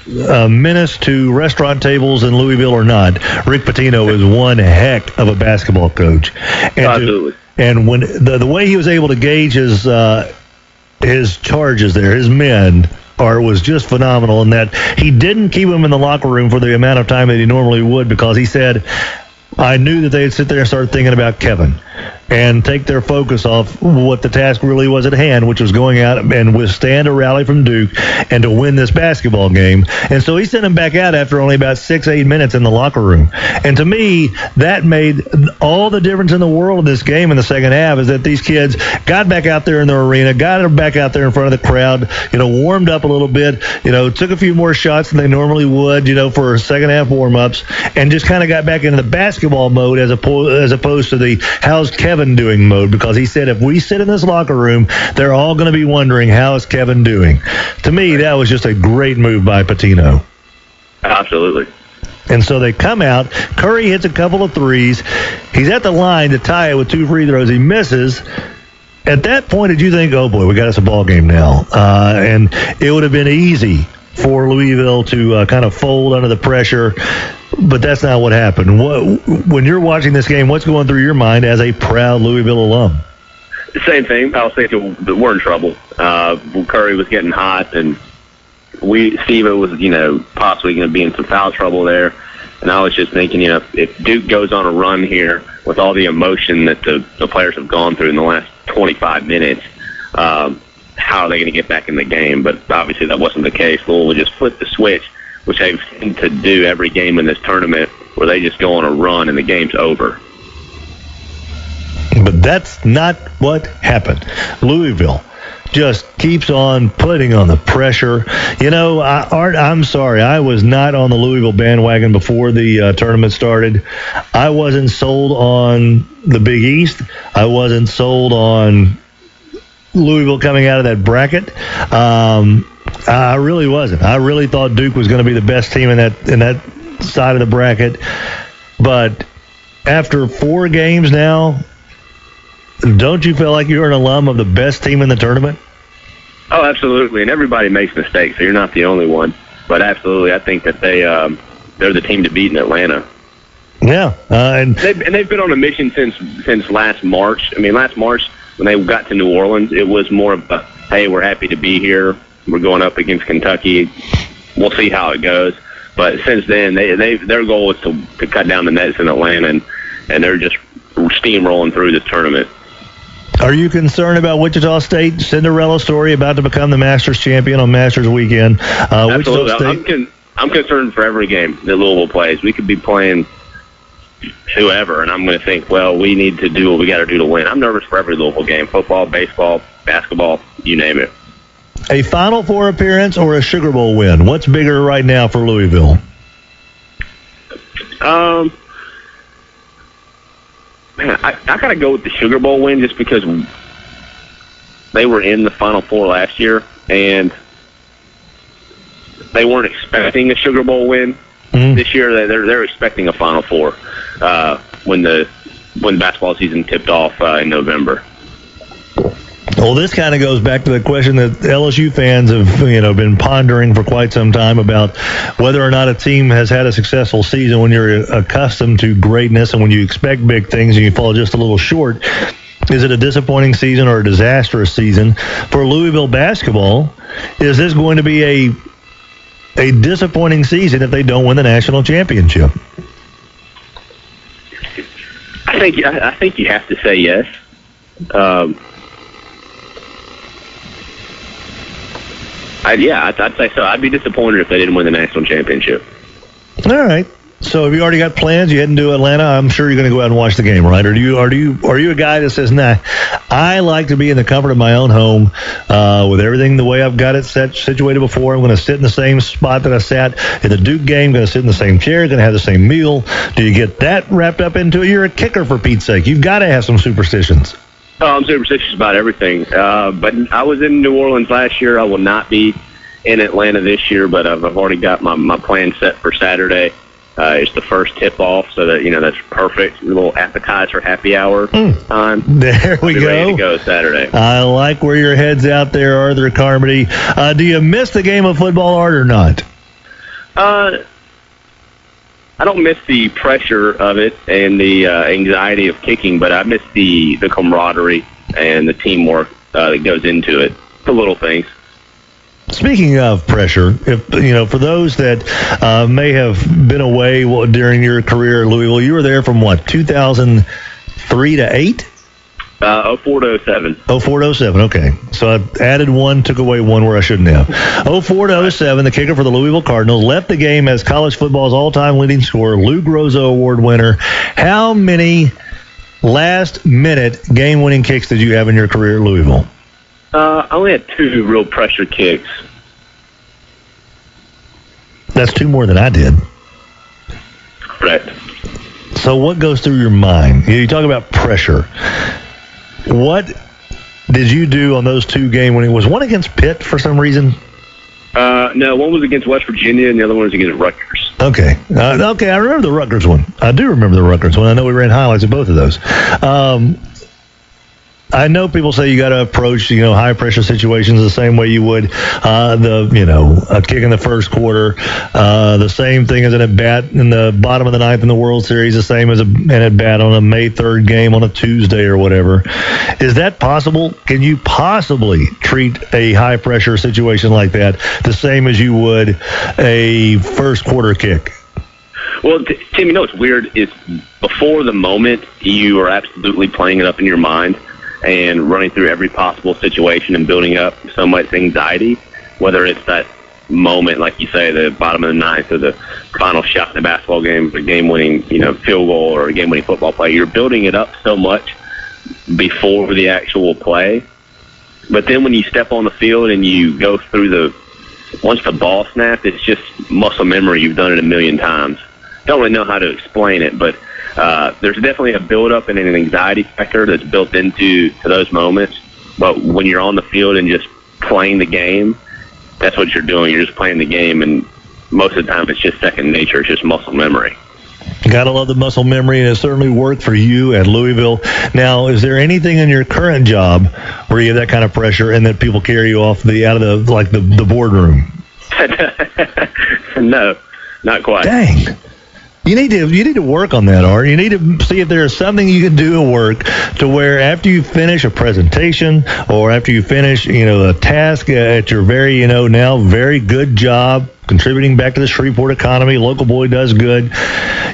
menace to restaurant tables in Louisville or not, Rick Pitino is one heck of a basketball coach. And absolutely. And when the way he was able to gauge his charges there, his men, was just phenomenal in that he didn't keep them in the locker room for the amount of time that he normally would, because he said, I knew that they'd sit there and start thinking about Kevin and take their focus off what the task really was at hand, which was going out and withstand a rally from Duke and to win this basketball game. And so he sent him back out after only about 6-8 minutes in the locker room. And to me, that made all the difference in the world in this game in the second half, is that these kids got back out there in the arena, got back out there in front of the crowd, warmed up a little bit, took a few more shots than they normally would, for second half warm-ups, and just kind of got back into the basketball mode as opposed to the how's Kevin doing mode, because he said if we sit in this locker room, they're all going to be wondering how is Kevin doing. To me, that was just a great move by Pitino. Absolutely. And so they come out. Curry hits a couple of threes. He's at the line to tie it with 2 free throws. He misses. At that point, did you think, oh boy, we got us a ball game now? And it would have been easy for Louisville to kind of fold under the pressure, but that's not what happened. When you're watching this game, what's going through your mind as a proud Louisville alum? The same thing. I was thinking that we're in trouble. Curry was getting hot, and Steve was, possibly going to be in some foul trouble there. And I was just thinking, if Duke goes on a run here with all the emotion that the players have gone through in the last 25 minutes, how are they going to get back in the game? But obviously that wasn't the case. Louisville just flipped the switch, which they've seemed to do every game in this tournament, where they just go on a run and the game's over. But that's not what happened. Louisville just keeps on putting on the pressure. Art, I'm sorry. I was not on the Louisville bandwagon before the tournament started. I wasn't sold on the Big East. I wasn't sold on Louisville coming out of that bracket. I really wasn't. I really thought Duke was going to be the best team in that side of the bracket. But after 4 games now, don't you feel like you're an alum of the best team in the tournament? Oh, absolutely. And everybody makes mistakes, so you're not the only one. But absolutely, I think that they're the team to beat in Atlanta. Yeah, and they've been on a mission since last March. I mean, last March when they got to New Orleans, it was more of a, hey, we're happy to be here. We're going up against Kentucky. We'll see how it goes. But since then, their goal is to cut down the nets in Atlanta, and they're just steamrolling through this tournament. Are you concerned about Wichita State? Cinderella story about to become the Masters champion on Masters weekend. Absolutely. I'm concerned for every game that Louisville plays. We could be playing whoever, and I'm going to think, well, we need to do what we got to do to win. I'm nervous for every Louisville game: football, baseball, basketball, you name it. A Final Four appearance or a Sugar Bowl win? What's bigger right now for Louisville? I got to go with the Sugar Bowl win just because they were in the Final Four last year, and they weren't expecting a Sugar Bowl win. This year. They're expecting a Final Four when the basketball season tipped off in November. Well, this kind of goes back to the question that LSU fans have, been pondering for quite some time about whether or not a team has had a successful season when you're accustomed to greatness and when you expect big things and you fall just a little short. Is it a disappointing season or a disastrous season? For Louisville basketball, is this going to be a disappointing season if they don't win the national championship? I think you have to say yes. I'd say so. I'd be disappointed if they didn't win the national championship. All right. So have you already got plans? You heading to Atlanta? I'm sure you're going to go out and watch the game, right? Or are you a guy that says, nah, I like to be in the comfort of my own home with everything the way I've got it situated before. I'm going to sit in the same spot that I sat in the Duke game, going to sit in the same chair, going to have the same meal. Do you get that wrapped up into it? You're a kicker, for Pete's sake. You've got to have some superstitions. Oh, I'm superstitious about everything. But I was in New Orleans last year. I will not be in Atlanta this year, but I've already got my plan set for Saturday. It's the first tip-off, so that that's perfect. A little appetizer happy hour time. There we go. Ready to go Saturday. I like where your head's out there, Arthur Carmody. Do you miss the game of football, Art, or not? I don't miss the pressure of it and the anxiety of kicking, but I miss the camaraderie and the teamwork that goes into it. The little things. Speaking of pressure, if for those that may have been away during your career at Louisville, you were there from 2003 to 8? 04 to 07. 04 to 07, okay. So I added one, took away one where I shouldn't have. 04 to 07, the kicker for the Louisville Cardinals, left the game as college football's all-time leading scorer, Lou Groza Award winner. How many last-minute game-winning kicks did you have in your career at Louisville? I only had 2 real pressure kicks. That's 2 more than I did. Correct. So what goes through your mind? You talk about pressure. What did you do on those 2 game winning? Was one against Pitt for some reason? No, one was against West Virginia and the other one was against Rutgers. Okay. I remember the Rutgers one. I do remember the Rutgers one. I know we ran highlights of both of those. I know people say you got to approach, high pressure situations the same way you would a kick in the first quarter, the same thing as an at bat in the bottom of the ninth in the World Series, the same as an at bat on a May 3rd game on a Tuesday or whatever. Is that possible? Can you possibly treat a high pressure situation like that the same as you would a first quarter kick? Well, Tim, you know what's weird is before the moment, you are absolutely playing it up in your mind and running through every possible situation and building up so much anxiety, whether it's that moment, like you say, the bottom of the ninth or the final shot in the basketball game, the game-winning, field goal or a game-winning football play. You're building it up so much before the actual play. But then when you step on the field and you go through once the ball snaps, it's just muscle memory. You've done it a million times. Don't really know how to explain it, but there's definitely a build-up and an anxiety factor that's built into those moments. But when you're on the field and just playing the game, that's what you're doing. You're just playing the game, and most of the time it's just second nature. It's just muscle memory. Gotta love the muscle memory, and it certainly worked for you at Louisville. Now, is there anything in your current job where you have that kind of pressure and that people carry you off out of the boardroom? No, not quite. Dang. You need to work on that, Art. You need to see if there's something you can do at work to where after you finish a presentation or after you finish, a task at your very, now very good job contributing back to the Shreveport economy, local boy does good.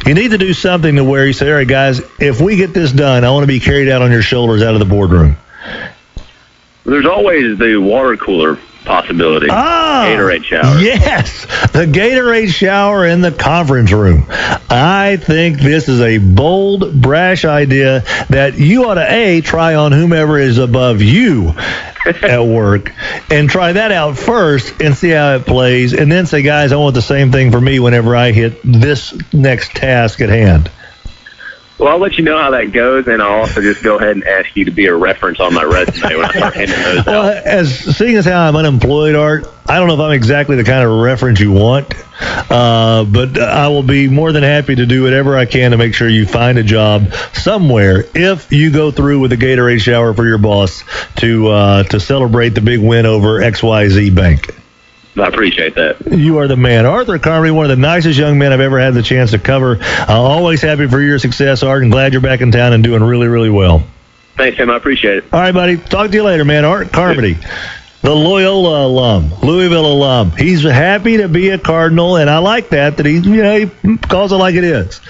You need to do something to where you say, all right, guys, if we get this done, I want to be carried out on your shoulders out of the boardroom. There's always the water cooler possibility. Gatorade shower. Yes, the Gatorade shower in the conference room. I think this is a bold, brash idea that you ought to, try on whomever is above you at work and try that out first and see how it plays, and then say, guys, I want the same thing for me whenever I hit this next task at hand. Well, I'll let you know how that goes, and I'll also just go ahead and ask you to be a reference on my resume when I start handing those out. Seeing as how I'm unemployed, Art, I don't know if I'm exactly the kind of reference you want, but I will be more than happy to do whatever I can to make sure you find a job somewhere if you go through with the Gatorade shower for your boss to celebrate the big win over XYZ Bank. I appreciate that. You are the man. Arthur Carmody, one of the nicest young men I've ever had the chance to cover. Always happy for your success, Art, and glad you're back in town and doing really, really well. Thanks, Tim. I appreciate it. All right, buddy. Talk to you later, man. Art Carmody, the Loyola alum, Louisville alum. He's happy to be a Cardinal, and I like that he calls it like it is.